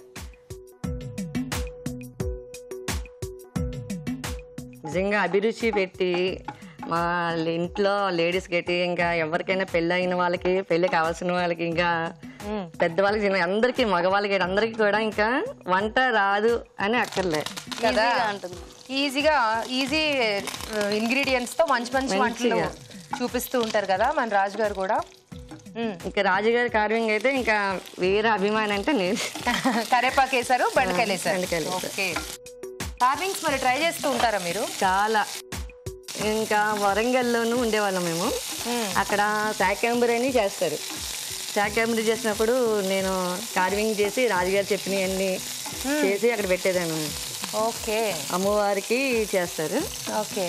నిజంగా అభిరుచి పెట్టి మా ఇంట్లో లేడీస్ గట్టి ఇంకా ఎవరికైనా పెళ్ళి అయిన వాళ్ళకి, పెళ్లి కావాల్సిన వాళ్ళకి, ఇంకా పెద్దవాళ్ళకి, అందరికి, మగవాళ్ళకి అందరికి కూడా ఇంకా వంట రాదు అని అక్కర్లే కదా. ఉంటుంది ఈజీగా ఈజీ ఇంగ్రీడియంట్స్ తో మంచి మంచి వంటలు చూపిస్తూ ఉంటారు కదా మన రాజు గారు కూడా. ఇంకా రాజుగారి కార్వింగ్ అయితే ఇంకా వేరే అభిమానం అంటే నేను. కరేపాకు వేసారు, బెండకాయలు వేసారు. బెండకాయలు ఓకే, కార్వింగ్స్ మరి ట్రై చేస్తూ ఉంటారా మీరు? చాలా. ఇంకా వరంగల్లోనూ ఉండేవాళ్ళం మేము. అక్కడ శాకంబరి అని చేస్తారు. శాకంబరి చేసినప్పుడు నేను కార్వింగ్ చేసి రాజుగారు చెప్పినవన్నీ చేసి అక్కడ పెట్టేదాను. ఓకే, అమ్మవారికి చేస్తారు. ఓకే.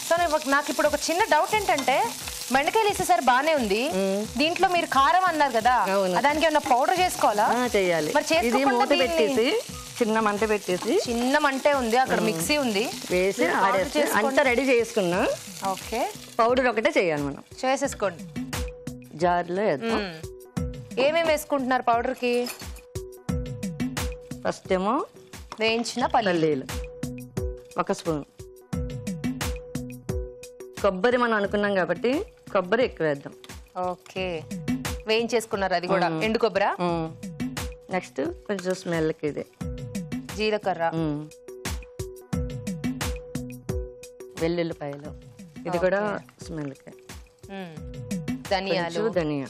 సో నాకు ఇప్పుడు ఒక చిన్న డౌట్ ఏంటంటే, బెండకాయలు వేసేసరి బానే ఉంది, దీంట్లో మీరు కారం అన్నారు కదా, దానికి ఏమన్నా పౌడర్ చేసుకోవాలా? చేయాలి. ఇది మూత పెట్టేసి చిన్న మంట పెట్టేసి, చిన్న మంటే ఉంది అక్కడ, మిక్సీ ఉంది, వేసి అంతా రెడీ చేసుకున్నా. ఓకే, పౌడర్ ఒకటే చేయాలి మనం. చేసేసుకోండి. జార్లో వేద్దాం. ఏమేమి వేసుకుంటున్నారు పౌడర్ కి? ఫస్ట్ ఏమో వేయించిన పల్లీలు 1 స్పూన్, కొబ్బరి మనం అనుకున్నాం కాబట్టి కొబ్బరి ఎక్కువ వేద్దాం. ఓకే, వేయించేసుకున్నారు అది కూడా, ఎండు కొబ్బరా. నెక్స్ట్ కొంచెం స్మెల్కి ఇది జీలకర్ర, వెల్లుల్లిపాయలు, ఇది కూడా స్మెల్కి, ధనియాలు, ధనియా,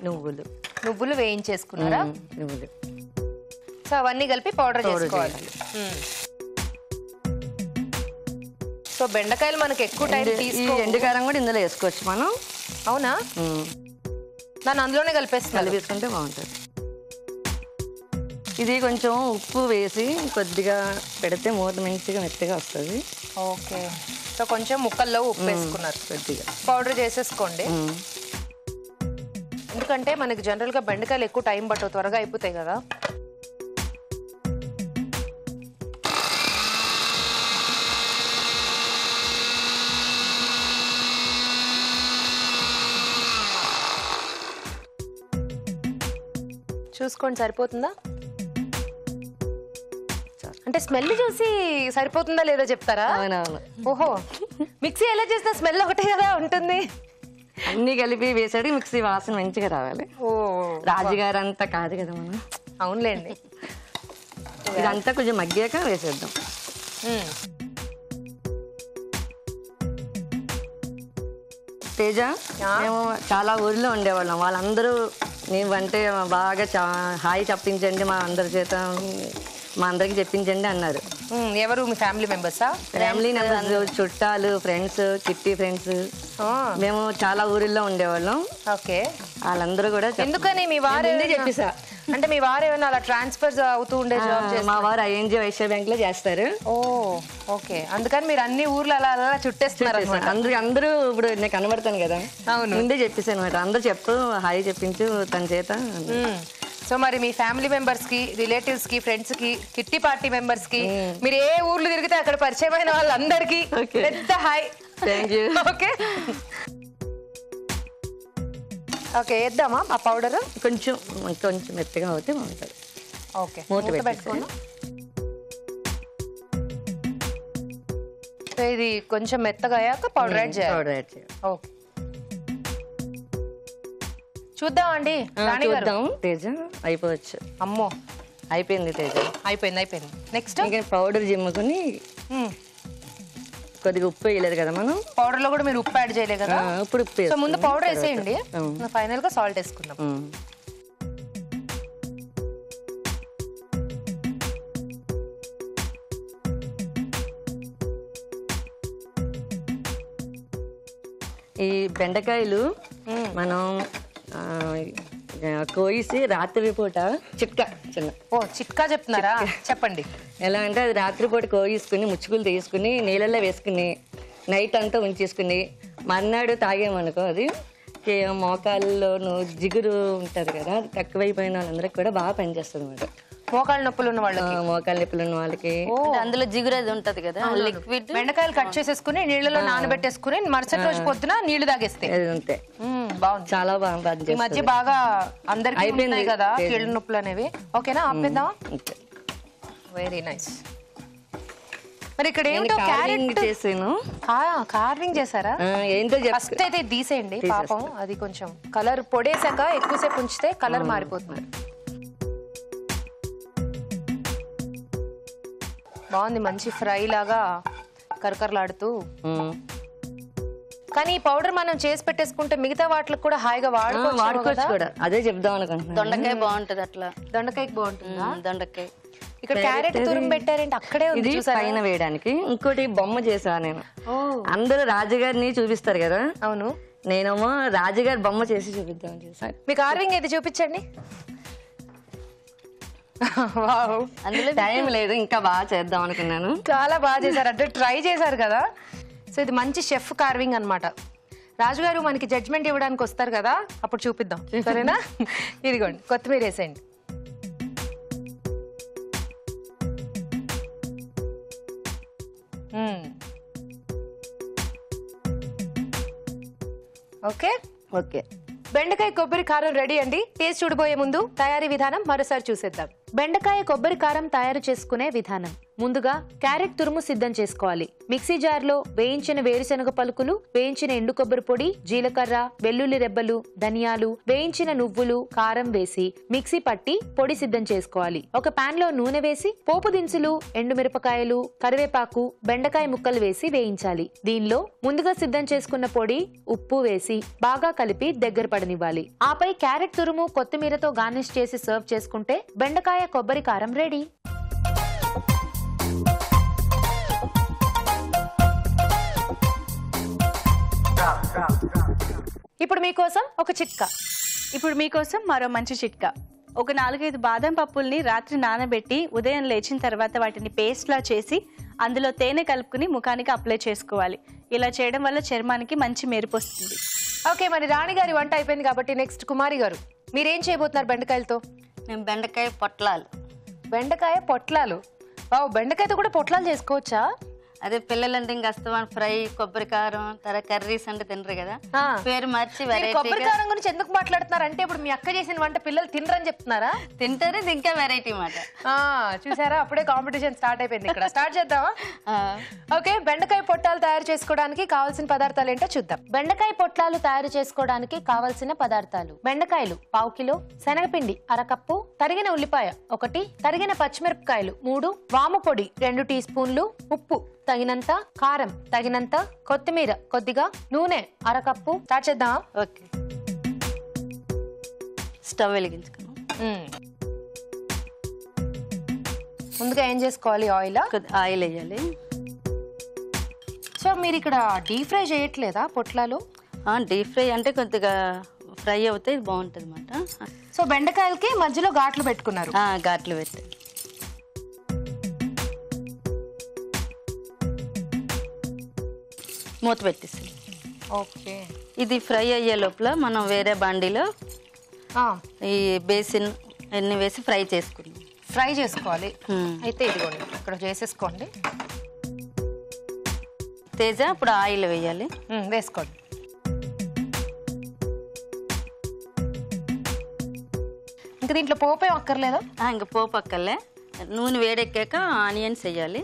నువ్వులు. నువ్వులు వేయించేసుకున్నారా? నువ్వులు. సో అవన్నీ కలిపి పౌడర్ చేసుకోవాలి. సో బెండకాయలు మనకి ఎక్కువ టైం ఈ తీసుకో. ఎండుకారం కూడా ఇందులో వేసుకోవచ్చు మనం. అవునా? దాన్ని అందులోనే కలిపేస్తున్నారు. కలిపేసుకుంటే బాగుంటుంది. ఇది కొంచెం ఉప్పు వేసి కొద్దిగా పెడితే మూత మంచిగా మెత్తగా వస్తుంది. ఓకే. సో కొంచెం ముక్కల్లో ఉప్పు వేసుకున్నారు, కొద్దిగా పౌడర్ చేసేసుకోండి. ఎందుకంటే మనకి జనరల్గా బెండకాయలు ఎక్కువ టైం పట్టవు, త్వరగా అయిపోతాయి కదా. చూసుకోండి సరిపోతుందా? అంటే స్మెల్ చూసి సరిపోతుందా లేదో చెప్తారా? అవునవును. ఓహో, మిక్సీ ఎలా చేసినా స్మెల్ ఒకటే కదా ఉంటుంది. అన్ని కలిపి వేసాడు మిక్సీ వాసన మంచిగా రావాలి. ఓ రాజుగారు అంతా కాదు కదా మనం. అవునులేండి. ఇదంతా కొంచెం మగ్గాక వేసేద్దాం. తేజ, మేము చాలా ఊర్లో ఉండేవాళ్ళం. వాళ్ళందరూ నీవంటే బాగా హాయి చెప్పించండి మా అందరి చేత, మా అందరికి చెప్పించండి అన్నారు. ఎవరు మీ ఫ్యామిలీ మెంబర్సా? ఫ్యామిలీ మెంబర్స్, చుట్టాలు, ఫ్రెండ్స్, కిట్టి ఫ్రెండ్స్. మేము చాలా ఊరిలో ఉండేవాళ్ళం. ఓకే. వాళ్ళందరూ కూడా ఎందుకని మీ వారు చెప్పేసా? అంటే మీ వారు ఏమైనా అలా ట్రాన్స్ఫర్ అవుతూ ఉండే జాబ్ చేస్తారు? మా వారు ఐఎన్జి వైశ్య బ్యాంక్ లో చేస్తారు. ఓ ఓకే. అందుకని మీరు అన్ని ఊర్లు అలా అలా చుట్టేస్తున్నారు అనమాట. అందరూ ఇప్పుడు నేను కనబడతాను కదా. అవును. ముందే చెప్పేసాను అనమాట. అందరూ చెప్పు హాయి చెప్పించు తన చేత. సో మరి మీ ఫ్యామిలీ మెంబర్స్ కి, రిలేటివ్స్ కి, ఫ్రెండ్స్ కి, కిట్టి పార్టీ మెంబర్స్ కి, మీరు ఏ ఊర్లు తిరిగితే అక్కడ పరిచయమైన వాళ్ళందరికీ పెద్ద hi. Thank you. Okay okay, వేద్దామా ఆ పౌడర్? కొంచెం కొంచెం మెత్తగా అవుతే బాగుంటుంది. ఓకే, మూత పెట్టుకోండి. సో ఇది కొంచెం మెత్తగా అయ్యాక పౌడర్ యాడ్ చేయాలి. పౌడర్ యాడ్ చేయాలి. ఓకే, చూద్దామండి. రాణి గారు, చూద్దాం. తేజ అయిపోవచ్చు. అమ్మో అయిపోయింది తేజ. అయిపోయింది. నెక్స్ట్ ఇంకా పౌడర్ జిమ్ముకొని కొద్దిగా ఉప్పు వేయలేదు కదా మనం. పౌడర్ లో కూడా మీరు ఉప్పు యాడ్ చేయలేదు కదా. ఇప్పుడు ఉప్పు. సో ముందు పౌడర్ వేసేయండి, ఫైనల్ గా సాల్ట్ వేసుకుందాం. ఈ బెండకాయలు మనం కోసి రాత్రి పూట చిట్కా చిన్న. ఓ చిట్కా చెప్తున్నారా? చెప్పండి. ఎలా అంటే అది రాత్రిపూట కోసుకుని ముచ్చుకులు తీసుకుని నీళ్ళల్లో వేసుకుని నైట్ అంతా ఉంచేసుకుని మర్నాడు తాగేమనుకో అది మోకాళ్ళలోను జిగురు ఉంటుంది కదా, అది తక్కువైపోయిన వాళ్ళందరికీ కూడా బాగా పనిచేస్తుంది అన్నమాట. మోకాళ్ళ నొప్పులు ఉన్న వాళ్ళకి, మోకాళ్ళ నొప్పులు ఉన్న వాళ్ళకి. అందులో జిగురు అది ఉంటది కదా, లిక్విడ్. బెండకాయలు కట్ చేసేసుకుని నీళ్ళలో నానబెట్టేసుకుని మరుసటి రోజు పొద్దున నీళ్లు తాగేస్తే అంతే. బాగుంది, చాలా బాగా ఈ పనిచేస్తుంది. మధ్య బాగా అందరికి అయిపోయింది కదా కీళ్ళ నొప్పులు అనేవి. ఓకేనా, ఆపేద్దామా? Very nice. మరి ఇక్కడ ఏంటో క్యారెట్ చేసాను. కార్వింగ్ చేశారా? ఏంటో ఫస్ట్ అయితే తీసేయండి పాపం, అది కొంచెం కలర్ పొడేసాక ఎక్కువసేపు ఉంచితే కలర్ మారిపోతుంది. బాగుంది, మంచి ఫ్రై లాగా కరకరలాడుతూ. కానీ ఈ పౌడర్ మనం చేసి పెట్టేసుకుంటే మిగతా వాటికి కూడా హాయిగా వాడుకోవచ్చు కూడా. అదే చెప్దాం అనుకుంటున్నాను. దొండకాయ బాగుంటది అట్లా. దొండకాయకి బాగుంటుందా? దొండకాయ ఇక్కడ క్యారెట్ తురుము పెట్టారంటే అక్కడే ఉంది ఇది పైన వేయడానికి. ఇంకోటి బొమ్మ చేసా నేను. అందరూ రాజుగారిని చూపిస్తారు కదా, అవును, నేనేమో రాజుగారి బొమ్మ చేసి చూపిద్దాం చేశాను. మీ కార్వింగ్ ఏది చూపించండి. అందులో టైం లేదు, ఇంకా బాగా చేద్దాం అనుకున్నాను. చాలా బాగా చేశారు, అంటే ట్రై చేశారు కదా. సో ఇది మంచి షెఫ్ కార్వింగ్ అన్నమాట. రాజుగారు మనకి జడ్జ్మెంట్ ఇవ్వడానికి వస్తారు కదా, అప్పుడు చూపిద్దాం, సరేనా? ఇదిగోండి, కొత్తిమీర వేసేయండి. ఓకే ఓకే, బెండకాయ కొబ్బరి కారం రెడీ అండి. టేస్ట్ చూడబోయే ముందు తయారీ విధానం మరోసారి చూసేద్దాం. బెండకాయ కొబ్బరి కారం తయారు చేసుకునే విధానం. ముందుగా క్యారెట్ తురుము సిద్ధం చేసుకోవాలి. మిక్సీ జార్లో వేయించిన వేరుశనగ పలుకులు, వేయించిన ఎండు కొబ్బరి పొడి, జీలకర్ర, వెల్లుల్లి రెబ్బలు, ధనియాలు, వేయించిన నువ్వులు, కారం వేసి మిక్సీ పట్టి పొడి సిద్ధం చేసుకోవాలి. ఒక పాన్ లో నూనె వేసి పోపు దినుసులు, ఎండుమిరపకాయలు, కరివేపాకు, బెండకాయ ముక్కలు వేసి వేయించాలి. దీనిలో ముందుగా సిద్ధం చేసుకున్న పొడి, ఉప్పు వేసి బాగా కలిపి దగ్గర పడనివ్వాలి. ఆపై క్యారెట్ తురుము, కొత్తిమీరతో గార్నిష్ చేసి సర్వ్ చేసుకుంటే బెండకాయ కొబ్బరి కారం రెడీ. ఇప్పుడు మీకోసం ఒక చిట్కా. ఇప్పుడు మీకోసం మరో మంచి చిట్కా. ఒక 4-5 బాదం పప్పుల్ని రాత్రి నానబెట్టి ఉదయం లేచిన తర్వాత వాటిని పేస్ట్లా చేసి అందులో తేనె కలుపుకుని ముఖానికి అప్లై చేసుకోవాలి. ఇలా చేయడం వల్ల చర్మానికి మంచి మెరుపు వస్తుంది. ఓకే, మరి రాణి గారి వంట అయిపోయింది కాబట్టి నెక్స్ట్ కుమారి గారు మీరేం చేయబోతున్నారు బెండకాయలతో? నేను బెండకాయ పొట్లాలు. బెండకాయ పొట్లాలు. వావ్, బెండకాయతో కూడా పొట్లాలు చేసుకోవచ్చా? అదే పిల్లలంటే ఇంకా అస్తమాన్ ఫ్రై, కొబ్బరి కారం, తర్వాత కర్రీస్ అంటే తినరు కదా, ఆ. పేరు మార్చి మీరు కొబ్బరి వెరైటీ కారం గురించి ఎందుకు మాట్లాడుతున్నారు అంటే ఇప్పుడు మీ అక్క చేసిన వంట పిల్లలు తినరని చెప్తున్నారా? తింటారు. ఇది ఇంకా వెరైటీ మాట. చూసారా, అప్పుడే కాంపిటీషన్ స్టార్ట్ అయిపోయింది. ఇక్కడ స్టార్ట్ చేద్దామా? ఓకే, బెండకాయ పొట్లాలు తయారు చేసుకోవడానికి కావాల్సిన పదార్థాలు ఏంటో చూద్దాం. బెండకాయ పొట్లాలు తయారు చేసుకోవడానికి కావాల్సిన పదార్థాలు: బెండకాయలు 1/2 కిలో, శనగపిండి 1/2 కప్పు, తరిగిన ఉల్లిపాయ 1, తరిగిన పచ్చిమిరపకాయలు 3, వాము పొడి 2 టీ స్పూన్లు, ఉప్పు తగినంత, కారం తగినంత, కొత్తిమీర కొద్దిగా, నూనె 1/2 కప్పు. స్టార్ట్ చేద్దామా? ఓకే, స్టవ్ వెలిగించుకున్నాం. ముందుగా ఏం చేసుకోవాలి? ఆయిల్. ఆయిల్ వేయాలి. సో మీరు ఇక్కడ డీప్ ఫ్రై చేయట్లేదా పొట్లాలు? డీప్ ఫ్రై అంటే కొద్దిగా ఫ్రై అవుతాయి, బాగుంటుంది అన్నమాట. సో బెండకాయలకి మధ్యలో ఘాట్లు పెట్టుకున్నారు. ఘాట్లు పెట్టి మూత పెట్టేసి ఓకే, ఇది ఫ్రై అయ్యే లోపల మనం వేరే బాండీలో ఈ బేసిన్ అన్ని వేసి ఫ్రై చేసుకుందాం. ఫ్రై చేసుకోవాలి. అయితే ఇదిగోండి ఇక్కడ చేసేసుకోండి. తేజ ఇప్పుడు ఆయిల్ వేయాలి. వేసుకోండి. ఇంకా దీంట్లో పోపే అక్కర్లేదా? ఇంకా పోపు అక్కర్లే. నూనె వేడెక్కాక ఆనియన్స్ వేయాలి.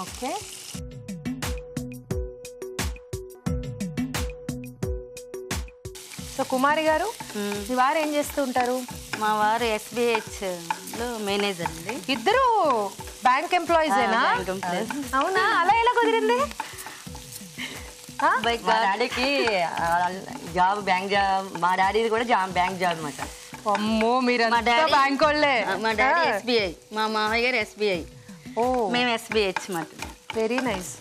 ఓకే, సో కుమారి గారు మీ వారు ఏం చేస్తూ ఉంటారు? మా వారు SBH లో మేనేజర్ అండి. ఇద్దరు బ్యాంక్ ఎంప్లాయీసేనా? Bank employees. అవునా, అలా ఎలా కుదిరింది? మా డాడీకి జాబ్, బ్యాంక్ జాబ్. మా డాడీది కూడా బ్యాంక్ జాబ్ అన్నమాట. అమ్మో, మీరు మా డాడీ బ్యాంక్ వాళ్ళే. మా డాడీ SBI, మా మామయ్య గారు SBI, ఓ మేము SBH మాట. Very nice.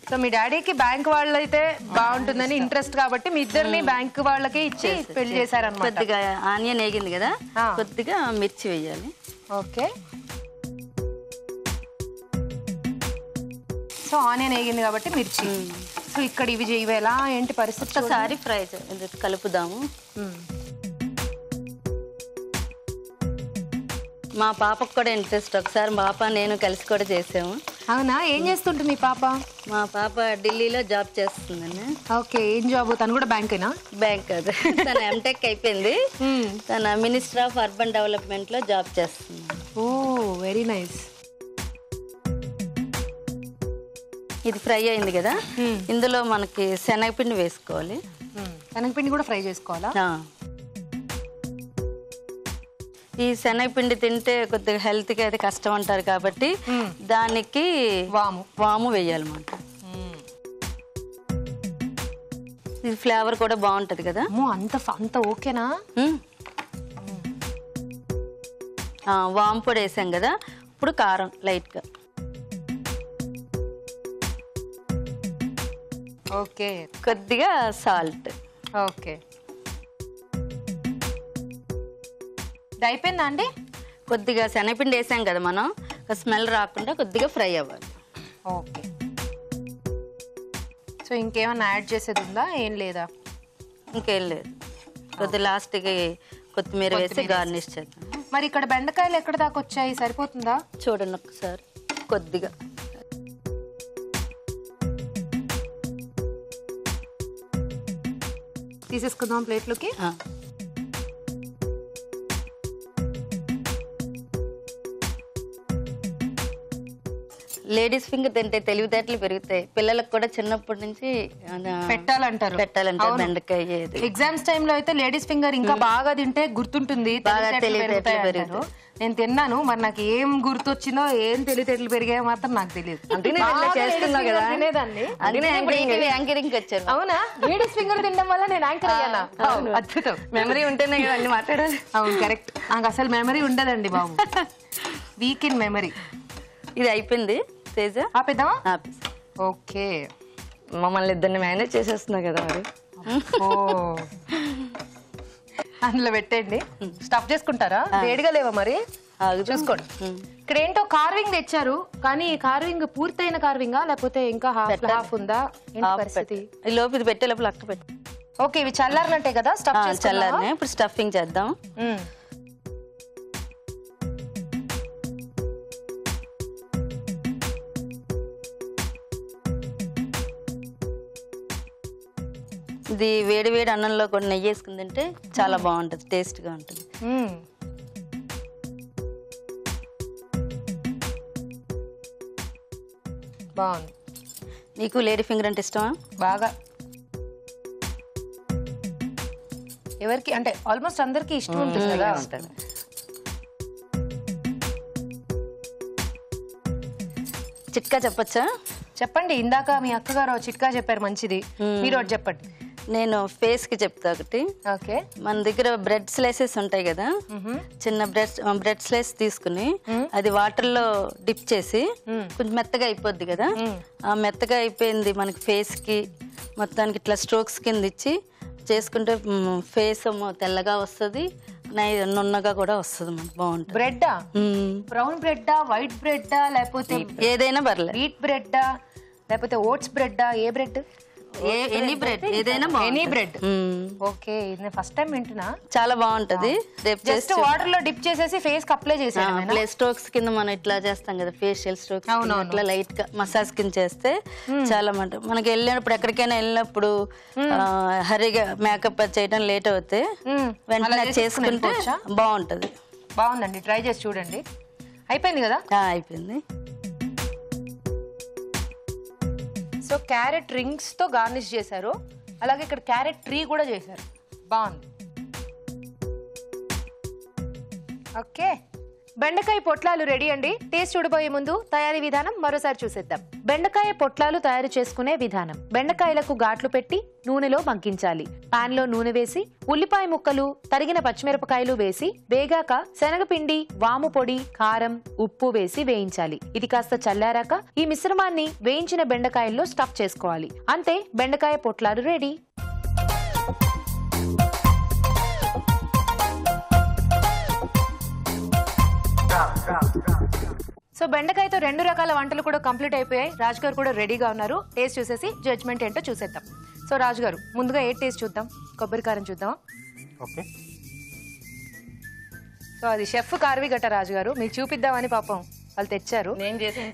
సో మీ డాడీకి బ్యాంక్ వాళ్ళైతే బాగుంటుందని ఇంట్రెస్ట్ కాబట్టి మీ ఇద్దరిని బ్యాంక్ వాళ్ళకి ఇచ్చి పెళ్లి చేశారన్నమాట. కొద్దిగా ఆనియన్ వేగింది కదా, కొద్దిగా మిర్చి వేయాలి. ఓకే, సో ఆనియన్ వేగింది కాబట్టి మిర్చి. సో ఇక్కడ ఇవి ఎలా ఏంటి పరిస్థితి? ఒకసారి ఫ్రై కలుపుదాము. మా పాపకు కూడా ఇంట్రెస్ట్. ఒకసారి మా పాప నేను కలిసి కూడా చేసాము. అవునా, ఏం చేస్తుంటుంది మీ పాప? మా పాప ఢిల్లీలో జాబ్ చేస్తుందండి. ఓకే, ఏం జాబ్? తను కూడా బ్యాంకేనా? బ్యాంక్ అది. తన MTech అయిపోయింది. తన మినిస్టర్ ఆఫ్ అర్బన్ డెవలప్మెంట్ లో జాబ్ చేస్తుంది. ఓ వెరీ నైస్. ఇది ఫ్రై అయింది కదా, ఇందులో మనకి శనగపిండి వేసుకోవాలి. శనగపిండి కూడా ఫ్రై చేసుకోవాలా? ఈ శనగపిండి తింటే కొద్దిగా హెల్త్కి అయితే కష్టం అంటారు కాబట్టి దానికి వాము వేయాలన్నమాట. ఇది ఫ్లేవర్ కూడా బాగుంటది కదా. అంత ఓకేనా? వాము పొడి వేసాం కదా, ఇప్పుడు కారం లైట్గా. ఓకే, కొద్దిగా సాల్ట్. ఓకే, అయిపోయిందా అండి? కొద్దిగా శనగపిండి వేసాం కదా మనం, స్మెల్ రాకుండా కొద్దిగా ఫ్రై అవ్వాలి. ఓకే, సో ఇంకేమైనా యాడ్ చేసేది ఉందా? ఏం లేదా? ఇంకేం లేదు. కొద్దిగా లాస్ట్కి కొత్తిమీర వేసి గార్నిష్ చేద్దాం. మరి ఇక్కడ బెండకాయలు ఎక్కడ దాకా వచ్చాయి? సరిపోతుందా? చూడండి ఒకసారి. కొద్దిగా తీసేసుకుందాం ప్లేట్లోకి. లేడీస్ ఫింగర్ తింటే తెలివితేటలు పెరుగుతాయి. పిల్లలకు కూడా చిన్నప్పటి నుంచి పెట్టాలంటారు. బెండకాయ ఇది. ఎగ్జామ్స్ టైంలో అయితే లేడీస్ ఫింగర్ ఇంకా బాగా తింటే గుర్తుంటుంది, తెలివితేటలు పెరుగుతాయి. నేను తిన్నాను, మరి నాకు ఏం గుర్తొచ్చిందో ఏం తెలివితేటలు పెరిగాయో మాత్రం నాకు తెలియదు. యాంకరింగ్ వచ్చారు. అవునా? లేడీస్ ఫింగర్ తినడం వల్ల నేను యాంకర్ అయ్యానా? అద్భుతం. మెమరీ ఉంటేనే కదా అన్ని మాట్లాడాలి. అవును, కరెక్ట్. నాకు అసలు మెమరీ ఉండదండి బాబు, వీక్ ఇన్ మెమరీ. ఇది అయిపోయింది తేజ, ఆపేద్దామా? ఓకే, మమ్మల్ని ఇద్దరిని మేనేజ్ చేసేస్తున్నా కదా మరి. ఓ, అందులో పెట్టండి. స్టఫ్ చేసుకుంటారా? వేడిగా లేవా మరి? చూసుకోండి. ఇక్కడ ఏంటో కార్వింగ్ తెచ్చారు, కానీ కార్వింగ్ పూర్తయిన కార్వింగా లేకపోతే ఇంకా హాఫ్ ఉందా? ఏంటి పరిస్థితి? ఈ లోపు ఇది పెట్టే లోపల అక్క పెట్టు. ఓకే, ఇవి చల్లారినట్టే కదా? స్టఫ్ చల్లారనే. ఇప్పుడు స్టఫింగ్ చేద్దాం. ఇది వేడి వేడి అన్నంలో కూడా నెయ్యి వేసుకుని తింటే చాలా బాగుంటుంది, టేస్ట్గా ఉంటుంది. బాగుంది. నీకు లేడీ ఫింగర్ అంటే ఇష్టమా? బాగా. ఎవరికి అంటే ఆల్మోస్ట్ అందరికి ఇష్టం ఉంటుంది కదా. చిట్కా చెప్పచ్చా? చెప్పండి. ఇందాక మీ అక్కగారు చిట్కా చెప్పారు, మంచిది. మీరు ఒకటి చెప్పండి. నేను ఫేస్ కి చెప్తా ఒకటి. ఓకే. మన దగ్గర బ్రెడ్ స్లైసెస్ ఉంటాయి కదా, చిన్న బ్రెడ్ స్లైస్ తీసుకుని అది వాటర్ లో డిప్ చేసి కొంచెం మెత్తగా అయిపోద్ది కదా, ఆ మెత్తగా అయిపోయింది మనకి ఫేస్ కి మొత్తానికి ఇట్లా స్ట్రోక్స్ కింద ఇచ్చి చేసుకుంటే ఫేస్ తెల్లగా వస్తుంది, నున్నగా కూడా వస్తుంది, మనకు బాగుంటుంది. బ్రెడ్డా? బ్రౌన్ బ్రెడ్డా, వైట్ బ్రెడ్డా, లేకపోతే ఏదైనా పర్లేదు. వీట్ బ్రెడ్డా, లేకపోతే ఓట్స్ బ్రెడ్డా? ఏ బ్రెడ్? ఎనీ బ్రెడ్ ఏదైనా ఎనీ బ్రెడ్. ఓకే, ఇది ఫస్ట్ టైం వింటున్నా. చాలా బాగుంటది. రేపు జస్ట్ వాటర్ లో డిప్ చేసేసి ఫేస్ కి అప్లై చేసేయాలి. స్ట్రోక్స్ కింద మనం ఇట్లా చేస్తాం కదా, ఫేషియల్ స్ట్రోక్స్, ఇట్లా లైట్ గా మసాజ్ కింద చేస్తే చాలా మనకి వెళ్ళినప్పుడు ఎక్కడికైనా వెళ్ళినప్పుడు హరిగా మేకప్ చేయడం లేట్ అవుతే వెంటనే చేసుకుంటే బాగుంటది. బాగుందండి, ట్రై చేసి చూడండి. అయిపోయింది కదా? అయిపోయింది. సో క్యారెట్ రింగ్స్ తో గార్నిష్ చేశారు, అలాగే ఇక్కడ క్యారెట్ ట్రీ కూడా చేశారు. బాగుంది. ఓకే, బెండకాయ పొట్లాలు రెడీ అండి. టేస్ట్ చూడబోయే ముందు తయారీ విధానం మరోసారి చూసేద్దాం. బెండకాయ పొట్లాలు తయారు చేసుకునే విధానం. బెండకాయలకు ఘాట్లు పెట్టి నూనెలో మగ్గించాలి. పాన్ లో నూనె వేసి ఉల్లిపాయ ముక్కలు, తరిగిన పచ్చిమిరపకాయలు వేసి వేగాక శనగపిండి, వాము పొడి, కారం, ఉప్పు వేసి వేయించాలి. ఇది కాస్త చల్లారాక ఈ మిశ్రమాన్ని వేయించిన బెండకాయల్లో స్టఫ్ చేసుకోవాలి. అంతే, బెండకాయ పొట్లాలు రెడీ. సో బెండకాయతో 2 రకాల వంటలు కూడా కంప్లీట్ అయిపోయాయి. రాజు గారు కూడా రెడీగా ఉన్నారు. టేస్ట్ చూసేసి జడ్జ్మెంట్ ఏంటో చూసేద్దాం. సో రాజు గారు, ముందుగా ఏ టేస్ట్ చూద్దాం? కొబ్బరి కారం చూద్దాం. ఓకే. సో అది షెఫ్ కార్వి గట్ట రాజు గారు, మీకు చూపిద్దామని పాపం వాళ్ళు తెచ్చారు. నేను చేసాను.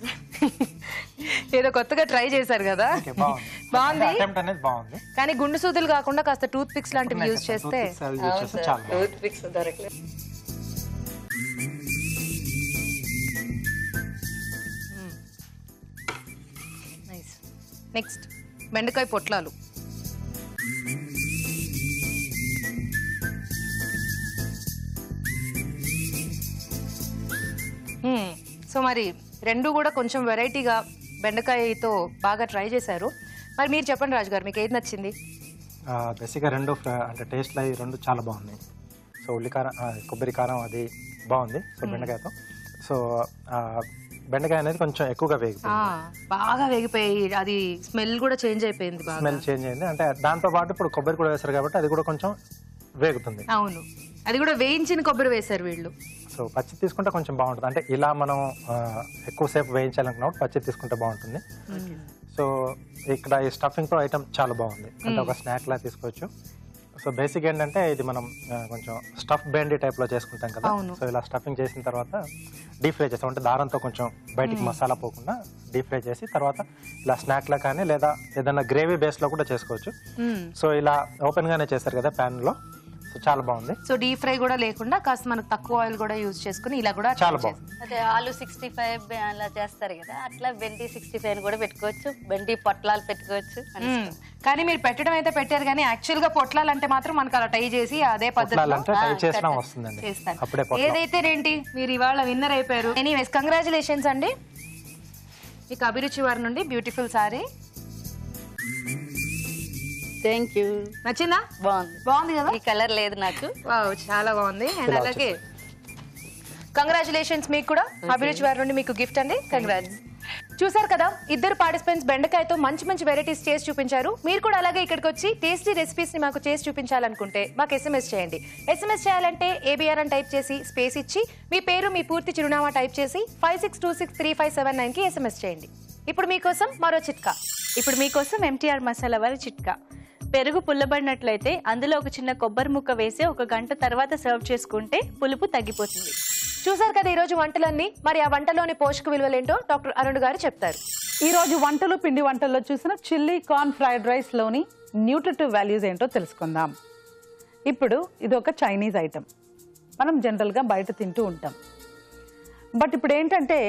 ఏదో కొత్తగా ట్రై చేశారు కదా. బాగుంది, కానీ గుండు సూదులు కాకుండా కాస్త టూత్ పిక్స్ లాంటివి యూజ్ చేస్తే. టూత్ పిక్స్ దొరకలేదు. నెక్స్ట్ బెండకాయ పొట్లాలు. సో మరి రెండు కూడా కొంచెం వెరైటీగా బెండకాయతో బాగా ట్రై చేశారు. మరి మీరు చెప్పండి రాజు గారు, మీకు ఏది నచ్చింది? బేసిక్గా రెండు అంటే టేస్ట్లు అవి రెండు చాలా బాగున్నాయి. సో ఉల్లికారం, కొబ్బరి కారం అది బాగుంది. సో బెండకాయతో, సో బెండకాయ అనేది కొంచెం ఎక్కువగా వేగిపోయింది, బాగా వేగిపోయి అది స్మెల్ కూడా చేంజ్ అయిపోయింది. స్మెల్ చేంజ్ అయింది. అంటే దాంతో పాటు ఇప్పుడు కొబ్బరి కూడా వేశారు కాబట్టి అది కూడా కొంచెం వేగుతుంది. అవును, అది కూడా వేయించిన కొబ్బరి వేశారు వీళ్ళు. సో పచ్చి తీసుకుంటే కొంచెం బాగుంటుంది. అంటే ఇలా మనం ఎక్కువసేపు వేయించాలనుకున్నప్పుడు పచ్చి తీసుకుంటే బాగుంటుంది. సో ఇక్కడ ఈ స్టఫింగ్ తో ఐటమ్ చాలా బాగుంది, అంటే ఒక స్నాక్ లా తీసుకోవచ్చు. సో బేసిక్ ఏంటంటే ఇది మనం కొంచెం స్టఫ్ బెండి టైప్ లో చేసుకుంటాం కదా. సో ఇలా స్టఫింగ్ చేసిన తర్వాత డీప్ ఫ్రై చేస్తాం, అంటే దారంతో కొంచెం బయటికి మసాలా పోకుండా డీప్ ఫ్రై చేసి తర్వాత ఇలా స్నాక్ లా కానీ లేదా ఏదైనా గ్రేవీ బేస్ లో కూడా చేసుకోవచ్చు. సో ఇలా ఓపెన్ గానే చేశారు కదా ప్యాన్ లో. సో చాలా బాగుంది. సో డీప్ ఫ్రై కూడా లేకుండా కాస్త మనకు తక్కువ ఆయిల్ కూడా యూజ్ చేసుకుని ఇలా కూడా చాలా బాగుంది. అదే ఆలు 65 అలా చేస్తారు కదా, అట్లా బెండి 65 కూడా పెట్టుకోవచ్చు, బెండి పొట్లాలు పెట్టుకోవచ్చు. కానీ మీరు పెట్టడం అయితే పెట్టారు, కానీ యాక్చువల్ గా పొట్లాలంటే మాత్రం మనకు అలా టై చేసి అదే పద్ధతిలో ట్రై చేసినా వస్తుందండి. చేస్తాను. అప్పుడే ఏదైతే ఏంటి మీరు ఇవాళ విన్నర్ అయిపోయారు. ఎనీవేస్ కంగ్రాచులేషన్స్ అండి. మీకు అభిరుచి వారి నుండి బ్యూటిఫుల్ సారీ. Thank you. నచ్చిందా? బాగుంది. బాగుంది కదా? ఈ కలర్ లేదు నాకు. వావ్, చాలా బాగుంది. అండ్ అలాగే కంగ్రాచులేషన్స్ మీకు కూడా. అభిరుచి వారి నుండి మీకు గిఫ్ట్ అండి. కంగ్రాట్స్. చూసారు కదా, ఇద్దరు పార్టిసిపెంట్స్ బెండకాయతో మంచి మంచి వెరైటీస్ చేసి చూపించారు. మీరు కూడా అలాగే ఇక్కడికి వచ్చి టేస్టీ రెసిపీస్ ని మాకు చేసి చూపించాలనుకుంటే మాకు SMS చేయండి. SMS చేయాలంటే ABR అని టైప్ చేసి స్పేస్ ఇచ్చి మీ పేరు మీ పూర్తి చిరునామా టైప్ చేసి 56263579 కి SMS చేయండి. ఇప్పుడు మీకోసం మరో చిట్కా. ఇప్పుడు మీకోసం MTR మసాలా వారి చిట్కా. పెరుగు పుల్లబడినట్లయితే అందులో ఒక చిన్న కొబ్బరి ముక్క వేసి 1 గంట తర్వాత సర్వ్ చేసుకుంటే పులుపు తగ్గిపోతుంది. చూసారు కదా ఈరోజు వంటలన్నీ. మరి ఆ వంటలోని పోషక విలువలేంటో డాక్టర్ అరుణ్ గారు చెప్తారు. ఈ రోజు వంటలు పిండి వంటల్లో చూసిన చిల్లీ కార్న్ ఫ్రైడ్ రైస్ లోని న్యూట్రిటివ్ వాల్యూస్ ఏంటో తెలుసుకుందాం. ఇప్పుడు ఇది ఒక చైనీస్ ఐటమ్, మనం జనరల్గా బయట తింటూ ఉంటాం. బట్ ఇప్పుడు ఏంటంటే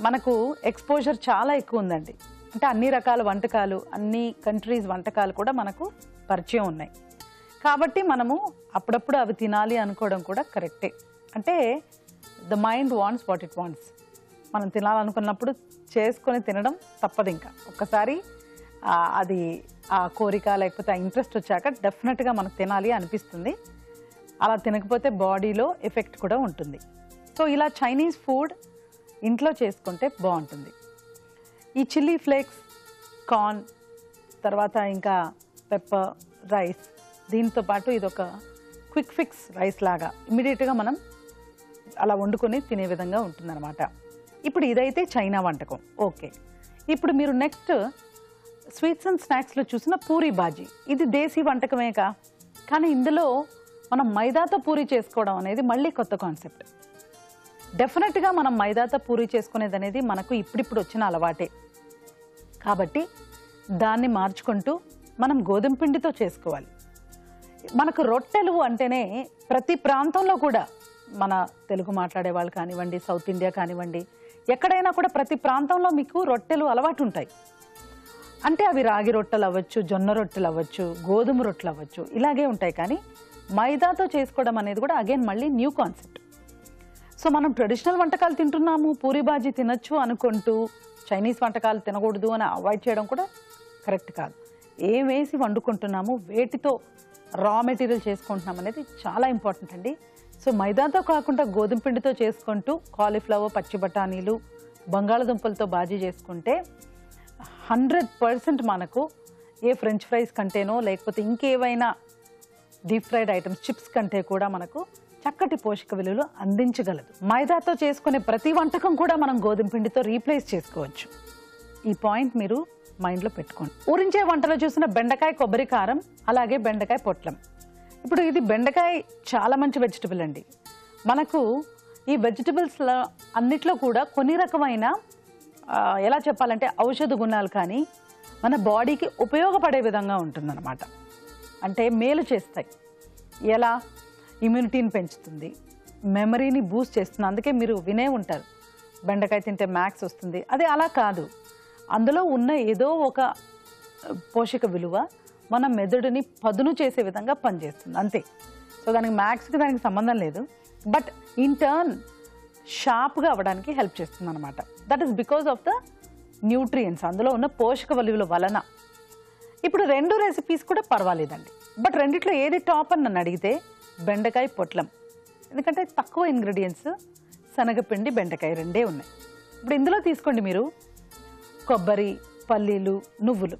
మనకు ఎక్స్పోజర్ చాలా ఎక్కువ ఉందండి. అంటే అన్ని రకాల వంటకాలు, అన్ని కంట్రీస్ వంటకాలు కూడా మనకు పరిచయం ఉన్నాయి. కాబట్టి మనము అప్పుడప్పుడు అవి తినాలి అనుకోవడం కూడా కరెక్టే. అంటే the mind wants what it wants. మనం తినాలనుకున్నప్పుడు చేసుకొని తినడం తప్పదు. ఇంకా ఒక్కసారి అది ఆ కోరిక లేకపోతే ఆ ఇంట్రెస్ట్ వచ్చాక డెఫినెట్గా మనకు తినాలి అనిపిస్తుంది. అలా తినకపోతే బాడీలో ఎఫెక్ట్ కూడా ఉంటుంది. సో ఇలా చైనీస్ ఫుడ్ ఇంట్లో చేసుకుంటే బాగుంటుంది. ఈ చిల్లీ ఫ్లేక్స్, కార్న్, తర్వాత ఇంకా పెప్పర్, రైస్, దీంతో పాటు ఇది ఒక క్విక్ ఫిక్స్ రైస్ లాగా ఇమ్మీడియట్గా మనం అలా వండుకొని తినే విధంగా ఉంటుందన్నమాట. ఇప్పుడు ఇదైతే చైనా వంటకం. ఓకే, ఇప్పుడు మీరు నెక్స్ట్ స్వీట్స్ అండ్ స్నాక్స్లో చూసిన పూరీ బాజీ, ఇది దేశీ వంటకమేగా, కానీ ఇందులో మనం మైదాతో పూరీ చేసుకోవడం అనేది మళ్ళీ కొత్త కాన్సెప్ట్. డెఫినెట్గా మనం మైదాతో పూరీ చేసుకునేది అనేది మనకు ఇప్పుడిప్పుడు వచ్చిన అలవాటే. కాబట్టి దాన్ని మార్చుకుంటూ మనం గోధుమ పిండితో చేసుకోవాలి. మనకు రొట్టెలు అంటేనే ప్రతి ప్రాంతంలో కూడా, మన తెలుగు మాట్లాడే వాళ్ళు కానివ్వండి, సౌత్ ఇండియా కానివ్వండి, ఎక్కడైనా కూడా ప్రతి ప్రాంతంలో మీకు రొట్టెలు అలవాటు ఉంటాయి. అంటే అవి రాగి రొట్టెలు అవ్వచ్చు, జొన్న రొట్టెలు అవ్వచ్చు, గోధుమ రొట్టెలు అవ్వచ్చు, ఇలాగే ఉంటాయి. కానీ మైదాతో చేసుకోవడం అనేది కూడా అగైన్ మళ్ళీ న్యూ కాన్సెప్ట్. సో మనం ట్రెడిషనల్ వంటకాలు తింటున్నాము, పూరీ బాజీ తినచ్చు అనుకుంటూ చైనీస్ వంటకాలు తినకూడదు అని అవాయిడ్ చేయడం కూడా కరెక్ట్ కాదు. ఏం వేసి వండుకుంటున్నాము, వేటితో రా మెటీరియల్ చేసుకుంటున్నాం అనేది చాలా ఇంపార్టెంట్ అండి. సో మైదాతో కాకుండా గోధుమ పిండితో చేసుకుంటూ కాలీఫ్లవర్, పచ్చి బఠానీలు, బంగాళదుంపలతో బాజీ చేసుకుంటే 100% మనకు ఏ ఫ్రెంచ్ ఫ్రైస్ కంటేనో లేకపోతే ఇంకేవైనా డీప్ ఫ్రైడ్ ఐటమ్స్, చిప్స్ కంటే కూడా మనకు చక్కటి పోషక విలువలు అందించగలదు. మైదాతో చేసుకునే ప్రతి వంటకం కూడా మనం గోధుమ పిండితో రీప్లేస్ చేసుకోవచ్చు. ఈ పాయింట్ మీరు మైండ్లో పెట్టుకోండి. ఊరించే వంటలో చూసిన బెండకాయ కొబ్బరి కారం, అలాగే బెండకాయ పొట్లం. ఇప్పుడు ఇది బెండకాయ చాలా మంచి వెజిటబుల్ అండి. మనకు ఈ వెజిటబుల్స్ అన్నిట్లో కూడా కొన్ని రకమైన ఎలా చెప్పాలంటే ఔషధ గుణాలు కానీ మన బాడీకి ఉపయోగపడే విధంగా ఉంటుందన్నమాట. అంటే మేలు చేస్తాయి. ఎలా? ఇమ్యూనిటీని పెంచుతుంది, మెమరీని బూస్ట్ చేస్తుంది. అందుకే మీరు వినే ఉంటారు బెండకాయ తింటే మ్యాథ్స్ వస్తుంది. అది అలా కాదు, అందులో ఉన్న ఏదో ఒక పోషక విలువ మన మెదడుని పదును చేసే విధంగా పనిచేస్తుంది అంతే. సో దానికి మ్యాథ్స్కి దానికి సంబంధం లేదు. బట్ ఇన్ టర్న్ షార్ప్గా అవ్వడానికి హెల్ప్ చేస్తుంది అనమాట. That is because of the nutrients, అందులో ఉన్న పోషక విలువల వలన. ఇప్పుడు 2 రెసిపీస్ కూడా పర్వాలేదండి. బట్ రెండిట్లో ఏది టాప్ అని నన్ను అడిగితే బెండకాయ పొట్లం. ఎందుకంటే తక్కువ ఇంగ్రీడియంట్స్, శనగపిండి, బెండకాయ 2 ఉన్నాయి. ఇప్పుడు ఇందులో తీసుకోండి మీరు కొబ్బరి, పల్లీలు, నువ్వులు.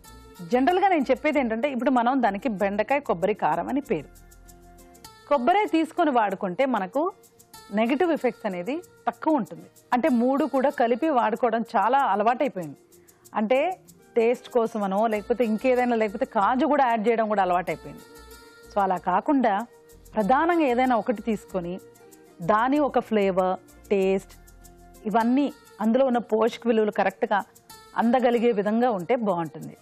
జనరల్గా నేను చెప్పేది ఏంటంటే ఇప్పుడు మనం దానికి బెండకాయ కొబ్బరి కారం అని పేరు. కొబ్బరి తీసుకొని వాడుకుంటే మనకు నెగిటివ్ ఎఫెక్ట్స్ అనేది తక్కువ ఉంటుంది. అంటే 3 కూడా కలిపి వాడుకోవడం చాలా అలవాటైపోయింది. అంటే టేస్ట్ కోసమనో లేకపోతే ఇంకేదైనా, లేకపోతే కాజు కూడా యాడ్ చేయడం కూడా అలవాటైపోయింది. సో అలా కాకుండా ప్రధానంగా ఏదైనా ఒకటి తీసుకొని దాని ఒక ఫ్లేవర్, టేస్ట్, ఇవన్నీ అందులో ఉన్న పోషక విలువలు కరెక్ట్గా అందగలిగే విధంగా ఉంటే బాగుంటుంది.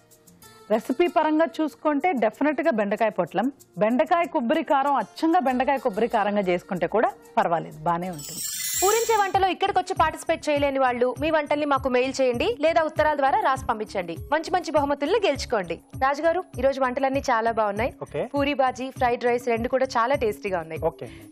రెసిపీ పరంగా చూసుకుంటే డెఫినెట్గా బెండకాయ పొట్లం, బెండకాయ కొబ్బరి కారం అచ్చంగా బెండకాయ కొబ్బరి కారంగా చేసుకుంటే కూడా పర్వాలేదు, బాగానే ఉంటుంది. పూరించే వంటలో ఇక్కడికి వచ్చి పార్టిసిపేట్ చేయలేని వాళ్ళు మీ వంటల్ని మాకు మెయిల్ చేయండి లేదా ఉత్తరాల ద్వారా రాసి పంపించండి. మంచి మంచి బహుమతుల్ని గెలుచుకోండి. రాజుగారు, ఈ రోజు వంటలన్నీ చాలా బాగున్నాయి. పూరి బాజీ, ఫ్రైడ్ రైస్ రెండు కూడా చాలా టేస్టీగా ఉన్నాయి.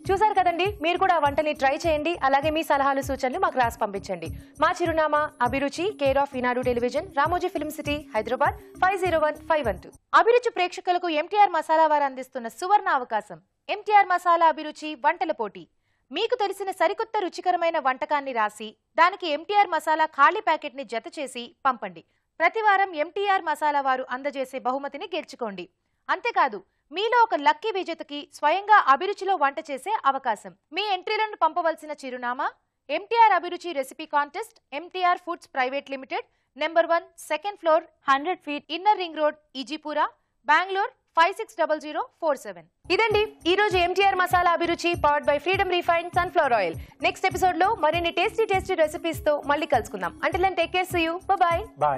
చూసారు కదండి, మీరు కూడా ఆ వంటని ట్రై చేయండి. అలాగే మీ సలహాలు సూచనలు మాకు రాసి పంపించండి. మా చిరునామా అభిరుచి, care of Eenadu television, Ramoji film city, Hyderabad 501512. అభిరుచి ప్రేక్షకులకు ఎంటీఆర్ మసాలా వారు అందిస్తున్న సువర్ణ అవకాశం. ఎంటీఆర్ మసాలా అభిరుచి వంటల పోటీ. మీకు తెలిసిన సరికొత్త రుచికరమైన వంటకాన్ని రాసి దానికి ఎంటీఆర్ మసాలా ఖాళీ ప్యాకెట్ ని జత చేసి పంపండి. ప్రతి వారం ఎంటీఆర్ మసాలా వారు అందజేసే బహుమతిని గెలుచుకోండి. అంతేకాదు, మీలో ఒక లక్కీ విజేతకి స్వయంగా అభిరుచిలో వంట చేసే అవకాశం. మీ ఎంట్రీలను పంపవలసిన చిరునామా MTR Abhiruchi recipe contest, MTR foods private limited, number 1, second floor, 100 feet, inner ring road, Ejipura, Bengaluru 560047. ఇదండి ఈ రోజు MTR masala Abhiruchi powered by Freedom refined sunflower oil. Next episode లో మరిన్ని టేస్టీ రెసిపీస్ తో మళ్ళీ కలుసుకుందాం. Until then take care, see you, bye by.